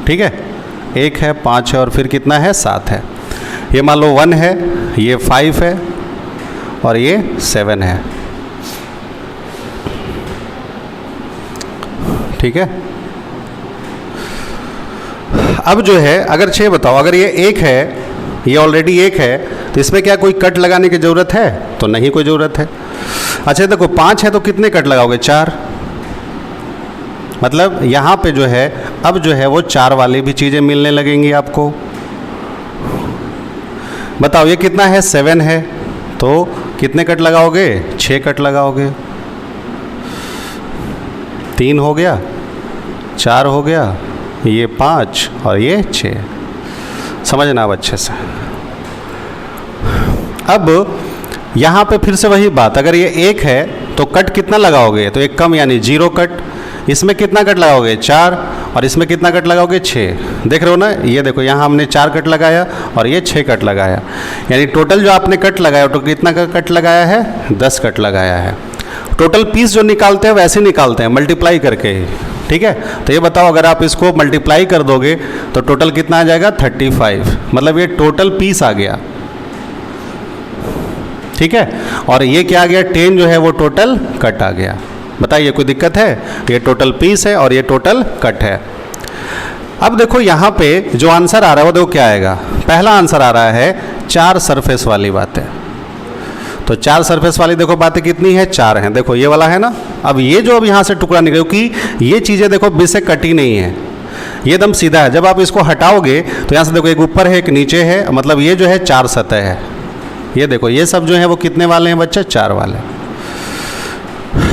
A: ठीक है, 1 है, 5 है, और फिर कितना है 7 है। ये मान लो 1 है, ये 5 है, और ये 7 है, ठीक है। अब जो है, अगर 6 बताओ, अगर ये 1 है, ये ऑलरेडी 1 है, तो इसमें क्या कोई कट लगाने की ज़रूरत है, तो नहीं कोई ज़रूरत है। अच्छा देखो 5 है तो कितने कट लगाओगे 4, मतलब यहाँ पे जो है अब जो है वो 4 वाली भी चीज़ें मिलने लगेंगी आपको। बताओ ये कितना है 7 है, तो कितने कट लगाओगे 6 कट लगाओगे। 3 हो गया, 4 हो गया, ये 5 और ये 6। समझना अब अच्छे से। अब यहाँ पे फिर से वही बात, अगर ये 1 है तो कट कितना लगाओगे, तो एक कम यानी 0 कट। इसमें कितना कट लगाओगे 4, और इसमें कितना कट लगाओगे 6। देख रहे हो ना, ये देखो यहाँ हमने 4 कट लगाया और ये 6 कट लगाया, यानी टोटल जो आपने कट लगाया तो कितना का कट लगाया है 10 कट लगाया है। टोटल पीस जो निकालते हैं वैसे निकालते हैं मल्टीप्लाई करके ही, ठीक है। तो ये बताओ अगर आप इसको मल्टीप्लाई कर दोगे तो टोटल कितना आ जाएगा 35, मतलब ये टोटल पीस आ गया, ठीक है। और ये क्या आ गया 10 जो है वो टोटल कट आ गया। बताइए कोई दिक्कत है, ये टोटल पीस है और ये टोटल कट है। अब देखो यहाँ पे जो आंसर आ रहा है वो देखो क्या आएगा। पहला आंसर आ रहा है 4 सरफेस वाली बातें। तो 4 सरफेस वाली देखो बातें कितनी है 4 हैं, देखो ये वाला है ना। अब ये जो अब यहाँ से टुकड़ा निकले, क्योंकि ये चीज़ें देखो बीच से कटी नहीं है, ये एकदम सीधा है। जब आप इसको हटाओगे तो यहाँ से देखो एक ऊपर है एक नीचे है, मतलब ये जो है 4 सतह है। ये देखो ये सब जो है वो कितने वाले हैं बच्चे 4 वाले।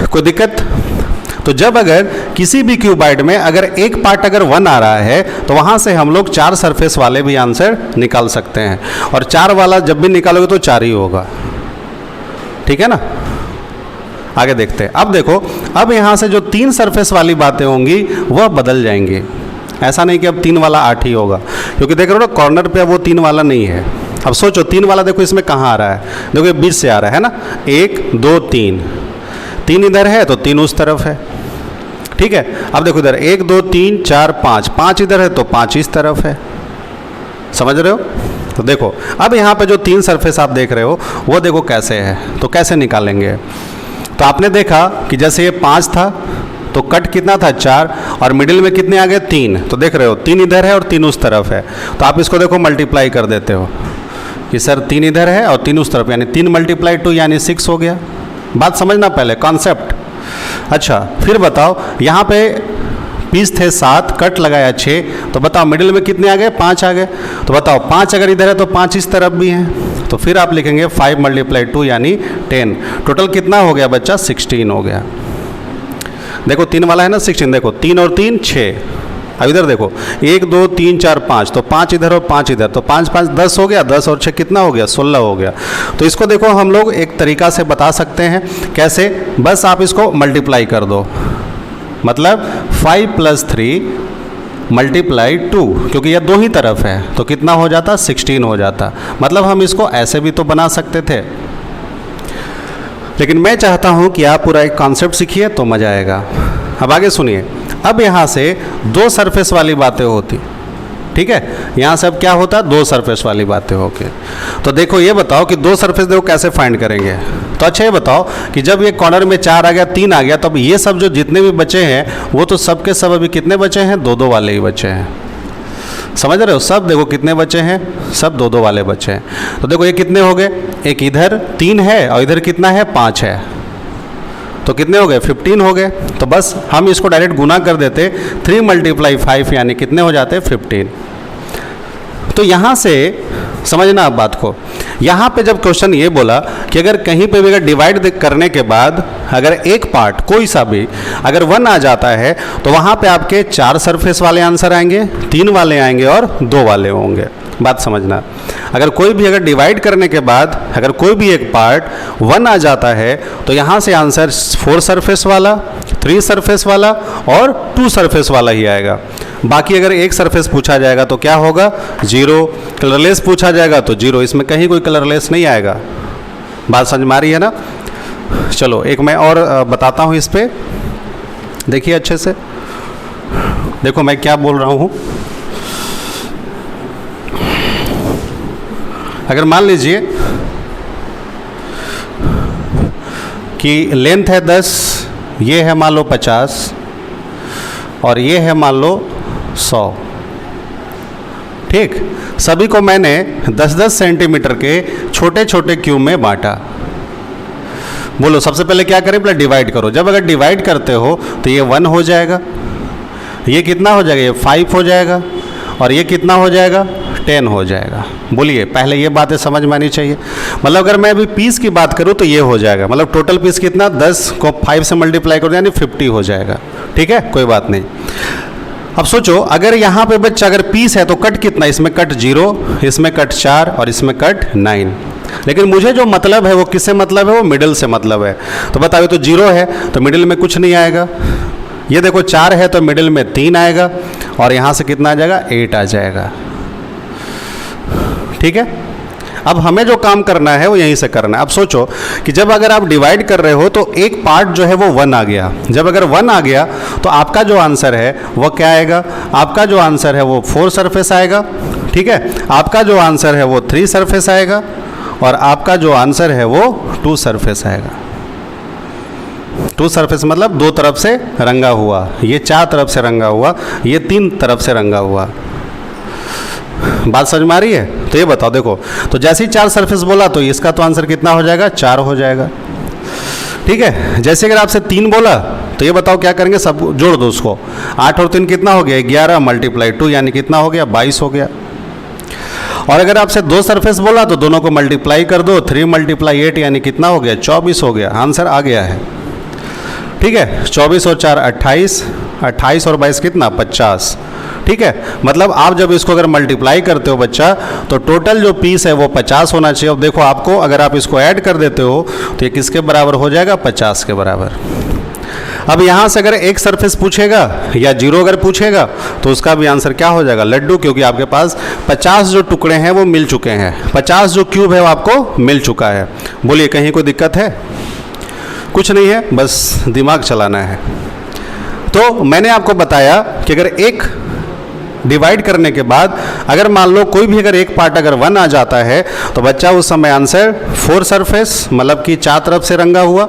A: कोई दिक्कत? तो जब अगर किसी भी क्यूबाइड में अगर एक पार्ट अगर 1 आ रहा है तो वहाँ से हम लोग 4 सरफेस वाले भी आंसर निकाल सकते हैं, और 4 वाला जब भी निकालोगे तो 4 ही होगा, ठीक है ना। आगे देखते हैं। अब देखो, अब यहाँ से जो 3 सरफेस वाली बातें होंगी वह बदल जाएंगी। ऐसा नहीं कि अब 3 वाला 8 ही होगा, क्योंकि देख रहे हो ना कॉर्नर पे वो 3 वाला नहीं है। अब सोचो 3 वाला देखो इसमें कहाँ आ रहा है, देखो ये बीच से आ रहा है ना, 1 2 3, 3 इधर है तो 3 उस तरफ है, ठीक है। अब देखो इधर 1 2 3 4 5, 5 इधर है तो 5 इस तरफ है, समझ रहे हो। तो देखो अब यहाँ पे जो 3 सरफेस आप देख रहे हो वो देखो कैसे है, तो कैसे निकालेंगे। तो आपने देखा कि जैसे ये 5 था तो कट कितना था 4, और मिडिल में कितने आ गए 3, तो देख रहे हो 3 इधर है और 3 उस तरफ है। तो आप इसको देखो मल्टीप्लाई कर देते हो कि सर 3 इधर है और 3 उस तरफ, यानी 3 × 2 यानी 6 हो गया। बात समझना पहले कॉन्सेप्ट। अच्छा फिर बताओ, यहाँ पे पीस थे 7, कट लगाया 6, तो बताओ मिडिल में कितने आ गए 5 आ गए। तो बताओ 5 अगर इधर है तो 5 इस तरफ भी हैं, तो फिर आप लिखेंगे 5 × 2 यानी 10। टोटल कितना हो गया बच्चा 16 हो गया। देखो 3 वाला है ना 16, देखो 3 और 3 6। अब इधर देखो 1 2 3 4 5, तो 5 इधर और 5 इधर, तो 5 5 10 हो गया, 10 और 6 कितना हो गया 16 हो गया। तो इसको देखो हम लोग एक तरीका से बता सकते हैं, कैसे, बस आप इसको मल्टीप्लाई कर दो, मतलब 5 + 3 × 2, क्योंकि यह 2 ही तरफ है तो कितना हो जाता 16 हो जाता। मतलब हम इसको ऐसे भी तो बना सकते थे, लेकिन मैं चाहता हूं कि आप पूरा एक कॉन्सेप्ट सीखिए तो मज़ा आएगा। अब आगे सुनिए, अब यहाँ से 2 सरफेस वाली बातें होती, ठीक है, यहाँ से अब क्या होता है 2 सरफेस वाली बातें होके। तो देखो ये बताओ कि 2 सरफेस देखो कैसे फाइंड करेंगे। तो अच्छा ये बताओ कि जब ये कॉर्नर में 4 आ गया 3 आ गया, तो अब ये सब जो जितने भी बचे हैं वो तो सब के सब अभी कितने बचे हैं 2 2 वाले ही बचे हैं, समझ रहे हो। सब देखो कितने बचे हैं, सब 2 2 वाले बचे हैं। तो देखो ये कितने हो गए, एक इधर 3 है और इधर कितना है 5 है, तो कितने हो गए 15 हो गए। तो बस हम इसको डायरेक्ट गुना कर देते, 3 × 5 यानी कितने हो जाते 15। तो यहाँ से समझना आप बात को, यहाँ पे जब क्वेश्चन ये बोला कि अगर कहीं पे भी अगर डिवाइड करने के बाद अगर एक पार्ट कोई सा भी अगर 1 आ जाता है तो वहाँ पे आपके 4 सरफेस वाले आंसर आएंगे, 3 वाले आएंगे और 2 वाले होंगे। बात समझना, अगर कोई भी अगर डिवाइड करने के बाद अगर कोई भी एक पार्ट 1 आ जाता है तो यहाँ से आंसर 4 सरफेस वाला, 3 सरफेस वाला और 2 सरफेस वाला ही आएगा। बाकी अगर एक सरफेस पूछा जाएगा तो क्या होगा 0, कलरलेस पूछा जाएगा तो 0, इसमें कहीं कोई कलरलेस नहीं आएगा। बात समझ में आ रही है ना। चलो एक मैं और बताता हूँ इस पर, देखिए अच्छे से, देखो मैं क्या बोल रहा हूँ। अगर मान लीजिए कि लेंथ है 10, ये है मान लो 50 और ये है मान लो 100, ठीक। सभी को मैंने 10-10 सेंटीमीटर के छोटे छोटे क्यूब में बांटा। बोलो सबसे पहले क्या करें, पहले डिवाइड करो। जब अगर डिवाइड करते हो तो ये 1 हो जाएगा, ये कितना हो जाएगा, ये 5 हो जाएगा और ये कितना हो जाएगा 10 हो जाएगा। बोलिए पहले ये बातें समझ में आनी चाहिए। मतलब अगर मैं अभी पीस की बात करूँ तो ये हो जाएगा, मतलब टोटल पीस कितना 10 को 5 से मल्टीप्लाई करो यानी 50 हो जाएगा, ठीक है, कोई बात नहीं। अब सोचो अगर यहाँ पे बच्चा अगर पीस है तो कट कितना, इसमें कट 0, इसमें कट 4 और इसमें कट 9। लेकिन मुझे जो मतलब है वो किससे मतलब है, वो मिडिल से मतलब है। तो बताओ तो 0 है तो मिडिल में कुछ नहीं आएगा, ये देखो 4 है तो मिडिल में 3 आएगा और यहाँ से कितना आ जाएगा 8 आ जाएगा, ठीक है। अब हमें जो काम करना है वो यहीं से करना है। अब सोचो कि जब अगर आप डिवाइड कर रहे हो तो एक पार्ट जो है वो 1 आ गया, जब अगर 1 आ गया तो आपका जो आंसर है वो क्या आएगा, आपका जो आंसर है वो 4 सरफेस आएगा, ठीक है। आपका जो आंसर है वो 3 सरफेस आएगा और आपका जो आंसर है वो 2 सरफेस आएगा। 2 सरफेस मतलब 2 तरफ से रंगा हुआ, ये 4 तरफ से रंगा हुआ, ये 3 तरफ से रंगा हुआ। बात समझ में आ रही है। तो ये बताओ देखो, तो जैसे ही 4 सरफेस बोला तो इसका तो आंसर कितना हो जाएगा 4 हो जाएगा, ठीक है। जैसे अगर आपसे 3 बोला तो ये बताओ क्या करेंगे, सब जोड़ दो उसको, 8 और 3 कितना हो गया 11 × 2 यानी कितना हो गया 22 हो गया। और अगर आपसे 2 सरफेस बोला तो दोनों को मल्टीप्लाई कर दो, 3 × 8 यानी कितना हो गया 24 हो गया, आंसर आ गया है, ठीक है। 24 और 4 28 28 और 22 कितना 50। ठीक है, मतलब आप जब इसको अगर मल्टीप्लाई करते हो बच्चा तो टोटल जो पीस है वो 50 होना चाहिए। अब देखो आपको अगर आप इसको ऐड कर देते हो तो ये किसके बराबर हो जाएगा 50 के बराबर। अब यहाँ से अगर एक सरफेस पूछेगा या जीरो अगर पूछेगा तो उसका भी आंसर क्या हो जाएगा लड्डू, क्योंकि आपके पास 50 जो टुकड़े हैं वो मिल चुके हैं, 50 जो क्यूब है वो आपको मिल चुका है। बोलिए कहीं कोई दिक्कत है? कुछ नहीं है, बस दिमाग चलाना है। तो मैंने आपको बताया कि अगर एक डिवाइड करने के बाद अगर मान लो कोई भी अगर एक पार्ट अगर 1 आ जाता है तो बच्चा उस समय आंसर 4 सरफेस मतलब कि 4 तरफ से रंगा हुआ,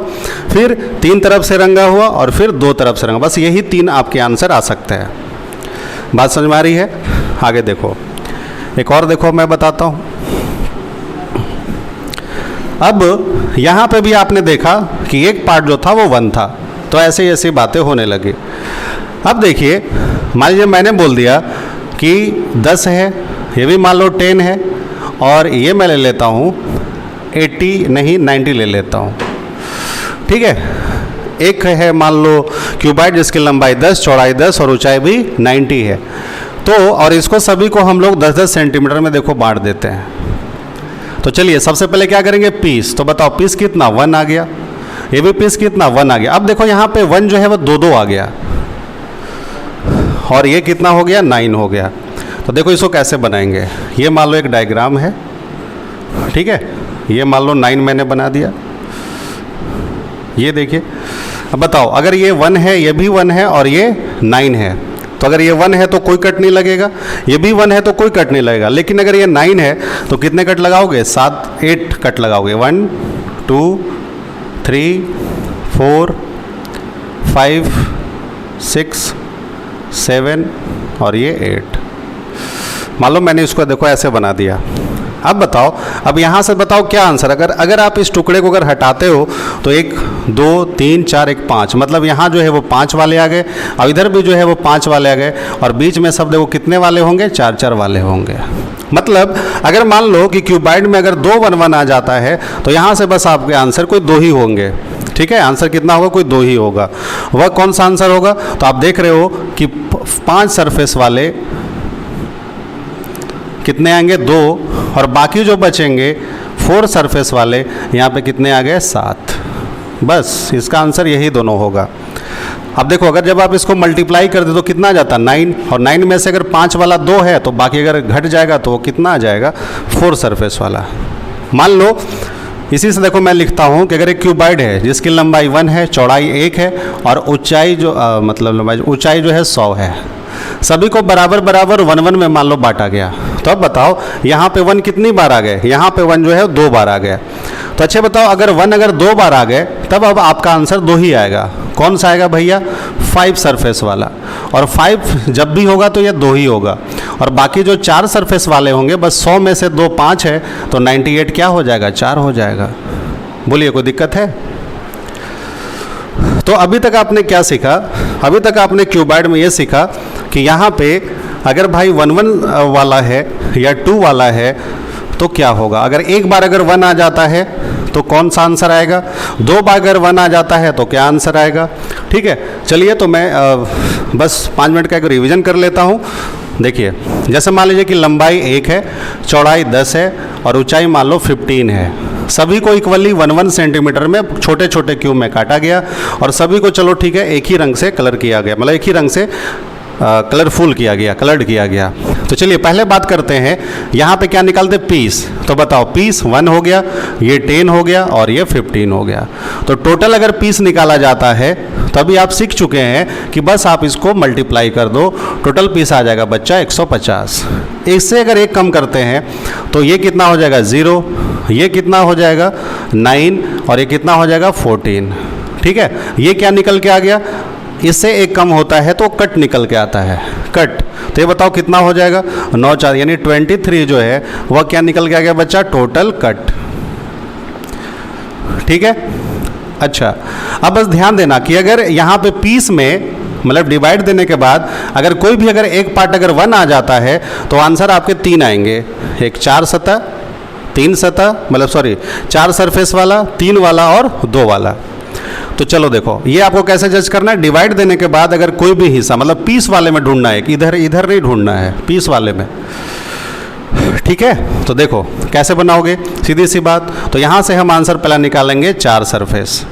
A: फिर 3 तरफ से रंगा हुआ और फिर 2 तरफ से रंगा, बस यही 3 आपके आंसर आ सकते हैं। बात समझ में आ रही है? आगे देखो, एक और देखो मैं बताता हूँ। अब यहाँ पे भी आपने देखा कि एक पार्ट जो था वो 1 था, तो ऐसे ऐसी बातें होने लगी। अब देखिए मान लीजिए मैंने बोल दिया कि 10 है, ये भी मान लो 10 है, और ये मैं ले लेता हूँ 80 नहीं 90 ले लेता हूँ। ठीक है, एक है मान लो क्यूबाइड जिसकी लंबाई 10, चौड़ाई 10 और ऊंचाई भी 90 है। तो और इसको सभी को हम लोग 10-10 सेंटीमीटर में देखो बांट देते हैं। तो चलिए सबसे पहले क्या करेंगे पीस, तो बताओ पीस कितना 1 आ गया, ये भी पीस कितना 1 आ गया। अब देखो यहाँ पे 1 जो है वो 2-2 आ गया और ये कितना हो गया 9 हो गया। तो देखो इसको कैसे बनाएंगे, ये मान लो एक डायग्राम है, ठीक है, ये मान लो 9 मैंने बना दिया, ये देखिए। अब बताओ अगर ये 1 है, ये भी 1 है और ये 9 है, तो अगर ये 1 है तो कोई कट नहीं लगेगा, ये भी 1 है तो कोई कट नहीं लगेगा। लेकिन अगर ये 9 है तो कितने कट लगाओगे 8 कट लगाओगे, 1 2 3 4 5 6 7 और ये 8। मान लो मैंने इसको देखो ऐसे बना दिया। अब बताओ, अब यहाँ से बताओ क्या आंसर, अगर आप इस टुकड़े को अगर हटाते हो तो 1 2 3 4 1 5, मतलब यहाँ जो है वो 5 वाले आ गए और इधर भी जो है वो 5 वाले आ गए और बीच में सब देखो कितने वाले होंगे 4-4 वाले होंगे। मतलब अगर मान लो कि क्यूबाइड में अगर 2 1 1 आ जाता है तो यहाँ से बस आपके आंसर कोई 2 ही होंगे। ठीक है, आंसर कितना होगा, कोई 2 ही होगा। वह कौन सा आंसर होगा, तो आप देख रहे हो कि 5 सरफेस वाले कितने आएंगे 2 और बाकी जो बचेंगे 4 सरफेस वाले यहाँ पे कितने आ गए 7। बस इसका आंसर यही दोनों होगा। अब देखो अगर जब आप इसको मल्टीप्लाई कर दे तो कितना आ जाता 9, और 9 में से अगर 5 वाला 2 है तो बाकी अगर घट जाएगा तो वो कितना आ जाएगा 4 सरफेस वाला। मान लो इसी से देखो मैं लिखता हूँ कि अगर एक क्यूबाइड है जिसकी लंबाई 1 है, चौड़ाई 1 है और ऊंचाई जो मतलब लंबाई ऊंचाई जो है 100 है, सभी को बराबर बराबर 1 1 में मान लो बांटा गया। तो अब बताओ यहाँ पे 1 कितनी बार आ गए, यहाँ पे 1 जो है 2 बार आ गया। तो अच्छे बताओ अगर 1 अगर 2 बार आ गए तब अब आपका आंसर 2 ही आएगा। कौन सा आएगा भैया 5 सरफेस वाला, और 5 जब भी होगा तो ये 2 ही होगा और बाकी जो 4 सरफेस वाले होंगे बस 100 में से 2 5 है तो 98 क्या हो जाएगा 4 हो जाएगा। बोलिए कोई दिक्कत है? तो अभी तक आपने क्या सीखा, अभी तक आपने क्यूबाइड में ये सीखा कि यहाँ पे अगर भाई 1 1 वाला है या 2 वाला है तो क्या होगा। अगर एक बार अगर 1 आ जाता है तो कौन सा आंसर आएगा, 2 बार अगर 1 आ जाता है तो क्या आंसर आएगा। ठीक है, चलिए तो मैं बस 5 मिनट का एक रिवीजन कर लेता हूँ। देखिए जैसे मान लीजिए कि लंबाई 1 है, चौड़ाई 10 है और ऊंचाई मान लो 15 है। सभी को इक्वली 1 1 सेंटीमीटर में छोटे छोटे क्यूब में काटा गया और सभी को चलो ठीक है एक ही रंग से कलर किया गया, मतलब एक ही रंग से कलरफुल किया गया, कलर्ड किया गया। तो चलिए पहले बात करते हैं यहाँ पे क्या निकालते पीस। तो बताओ पीस 1 हो गया, ये 10 हो गया और ये 15 हो गया। तो टोटल अगर पीस निकाला जाता है तो अभी आप सीख चुके हैं कि बस आप इसको मल्टीप्लाई कर दो, टोटल पीस आ जाएगा बच्चा 150। इससे अगर एक कम करते हैं तो ये कितना हो जाएगा 0, ये कितना हो जाएगा 9 और ये कितना हो जाएगा 14। ठीक है, ये क्या निकल के आ गया, इससे एक कम होता है तो कट निकल के आता है, कट। तो ये बताओ कितना हो जाएगा 9 4 यानी 23 जो है वह क्या निकल के आ गया बच्चा टोटल कट। ठीक है, अच्छा अब बस ध्यान देना कि अगर यहाँ पे पीस में मतलब डिवाइड देने के बाद अगर कोई भी अगर एक पार्ट अगर 1 आ जाता है तो आंसर आपके 3 आएंगे, एक 4 सतह 3 सतह मतलब सॉरी 4 सरफेस वाला, 3 वाला और 2 वाला। तो तो चलो देखो, ये आपको कैसे जज करना है, डिवाइड देने के बाद अगर कोई भी हिस्सा मतलब पीस वाले में ढूंढना है, इधर इधर नहीं ढूंढना है, पीस वाले में, ठीक है। तो देखो कैसे बनाओगे, सीधी सी बात। तो यहाँ से हम आंसर पहला निकालेंगे 4 सरफेस,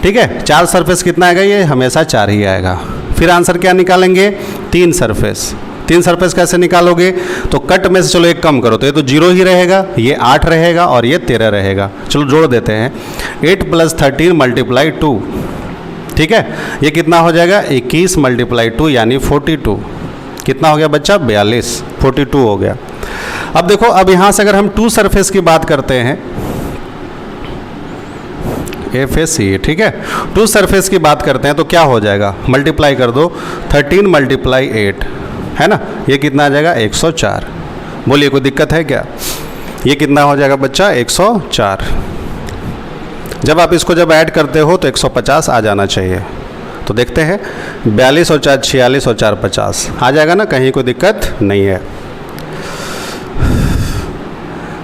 A: ठीक है। 4 सरफेस कितना आएगा, ये हमेशा 4 ही आएगा। फिर आंसर क्या निकालेंगे, 3 सरफेस। 3 सरफेस कैसे निकालोगे, तो कट में से चलो एक कम करो, तो ये तो 0 ही रहेगा, ये 8 रहेगा और ये 13 रहेगा। चलो जोड़ देते हैं, 8 + 13 × 2, ठीक है। ये कितना हो जाएगा, 21 × 2 यानी 42। कितना हो गया बच्चा, 42, 42 हो गया। अब देखो, अब यहाँ से अगर हम 2 सरफेस की बात करते हैं, FAC, ठीक है, 2 सरफेस की बात करते हैं तो क्या हो जाएगा, मल्टीप्लाई कर दो, 13 × 8 है ना, ये कितना आ जाएगा, 104। बोलिए कोई दिक्कत है क्या, ये कितना हो जाएगा बच्चा, 104। जब आप इसको जब ऐड करते हो तो 150 आ जाना चाहिए। तो देखते हैं, 42 और 4 46 और 4 50 आ जाएगा ना, कहीं कोई दिक्कत नहीं है।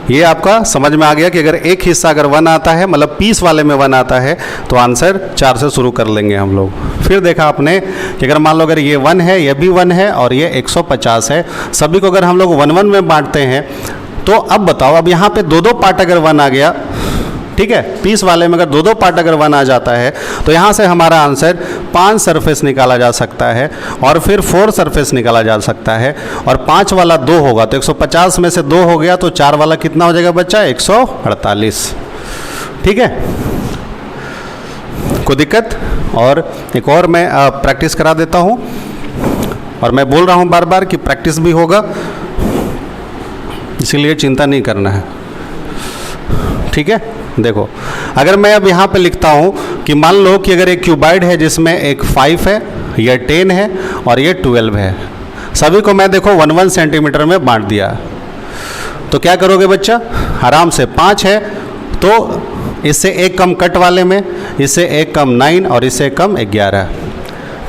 A: ये आपका समझ में आ गया कि अगर एक हिस्सा अगर 1 आता है, मतलब पीस वाले में 1 आता है, तो आंसर 4 से शुरू कर लेंगे हम लोग। फिर देखा आपने कि अगर मान लो अगर ये 1 है, ये भी 1 है और ये 150 है, सभी को अगर हम लोग 1 1 में बांटते हैं, तो अब बताओ, अब यहाँ पे 2 2 पार्ट अगर 1 आ गया, ठीक है, पीस वाले में अगर 2 2 पार्ट अगर 1 आ जाता है, तो यहाँ से हमारा आंसर 5 सरफेस निकाला जा सकता है और फिर 4 सरफेस निकाला जा सकता है, और 5 वाला 2 होगा तो 150 में से 2 हो गया, तो 4 वाला कितना हो जाएगा बच्चा, 148, ठीक है। कोई दिक्कत, और एक और मैं प्रैक्टिस करा देता हूँ, और मैं बोल रहा हूँ बार बार कि प्रैक्टिस भी होगा, इसीलिए चिंता नहीं करना है, ठीक है। देखो, अगर मैं अब यहाँ पे लिखता हूँ कि मान लो कि अगर एक क्यूबाइड है जिसमें एक 5 है, ये 10 है और ये 12 है, सभी को मैं देखो 1 1 सेंटीमीटर में बांट दिया, तो क्या करोगे बच्चा, आराम से 5 है तो इससे एक कम कट वाले में, इससे एक कम 9 और इससे कम 11।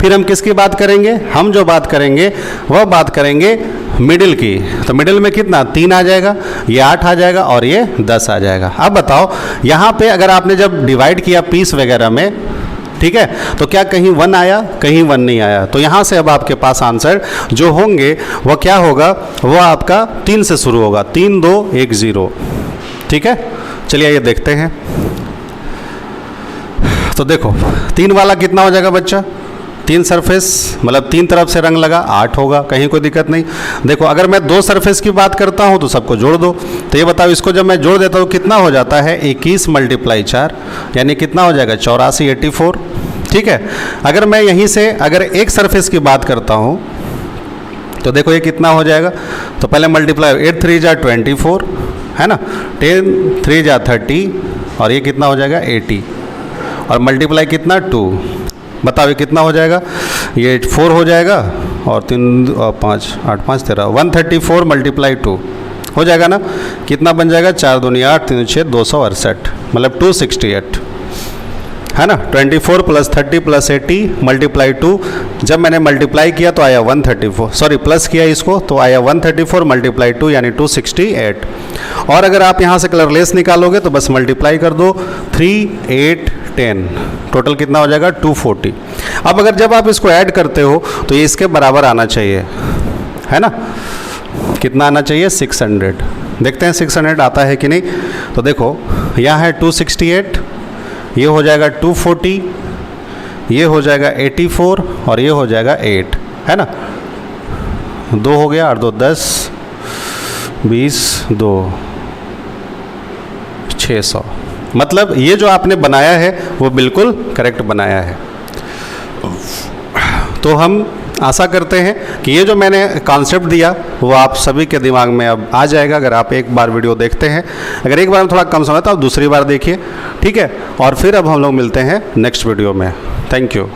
A: फिर हम किसकी बात करेंगे, हम जो बात करेंगे वह बात करेंगे मिडिल की। तो मिडिल में कितना, 3 आ जाएगा, ये 8 आ जाएगा और ये 10 आ जाएगा। अब बताओ, यहाँ पे अगर आपने जब डिवाइड किया पीस वगैरह में, ठीक है, तो क्या कहीं 1 आया, कहीं 1 नहीं आया, तो यहाँ से अब आपके पास आंसर जो होंगे वह क्या होगा, वह आपका 3 से शुरू होगा, 3 2 1 0, ठीक है। चलिए ये देखते हैं। तो देखो, 3 वाला कितना हो जाएगा बच्चा, 3 सरफेस मतलब 3 तरफ से रंग लगा, 8 होगा, कहीं कोई दिक्कत नहीं। देखो, अगर मैं 2 सरफेस की बात करता हूँ तो सबको जोड़ दो, तो ये बताओ, इसको जब मैं जोड़ देता हूँ कितना हो जाता है, 21 × 4 यानी कितना हो जाएगा, 84 84, ठीक है। अगर मैं यहीं से अगर एक सरफेस की बात करता हूँ तो देखो ये कितना हो जाएगा, तो पहले मल्टीप्लाई, 8 3 × 24 है ना, 10 3 × 30 और ये कितना हो जाएगा 80, और मल्टीप्लाई कितना 2, बताओ ये कितना हो जाएगा, ये 4 हो जाएगा और 3 और 5 8 5 13, 134 × 2 हो जाएगा ना, कितना बन जाएगा, 4 दूनी 8 3 6 268, मतलब 268 है ना। 24 + 30 + 80 × 2, जब मैंने मल्टीप्लाई किया तो आया 134, सॉरी प्लस किया इसको तो आया 134 × 2 यानी 268। और अगर आप यहाँ से कलरलेस निकालोगे तो बस मल्टीप्लाई कर दो, 3 8 10, टोटल कितना हो जाएगा 240। अब अगर जब आप इसको ऐड करते हो तो ये इसके बराबर आना चाहिए, है ना, कितना आना चाहिए 600। देखते हैं 600 आता है कि नहीं। तो देखो, यहाँ है 268, ये हो जाएगा 240, ये हो जाएगा 84 और ये हो जाएगा 8, है ना, 2 हो गया, 8 2 10 20 2 600, मतलब ये जो आपने बनाया है वो बिल्कुल करेक्ट बनाया है। तो हम आशा करते हैं कि ये जो मैंने कॉन्सेप्ट दिया वो आप सभी के दिमाग में अब आ जाएगा, अगर आप एक बार वीडियो देखते हैं। अगर एक बार में थोड़ा कम समझ तो आप दूसरी बार देखिए, ठीक है। और फिर अब हम लोग मिलते हैं नेक्स्ट वीडियो में। Thank you.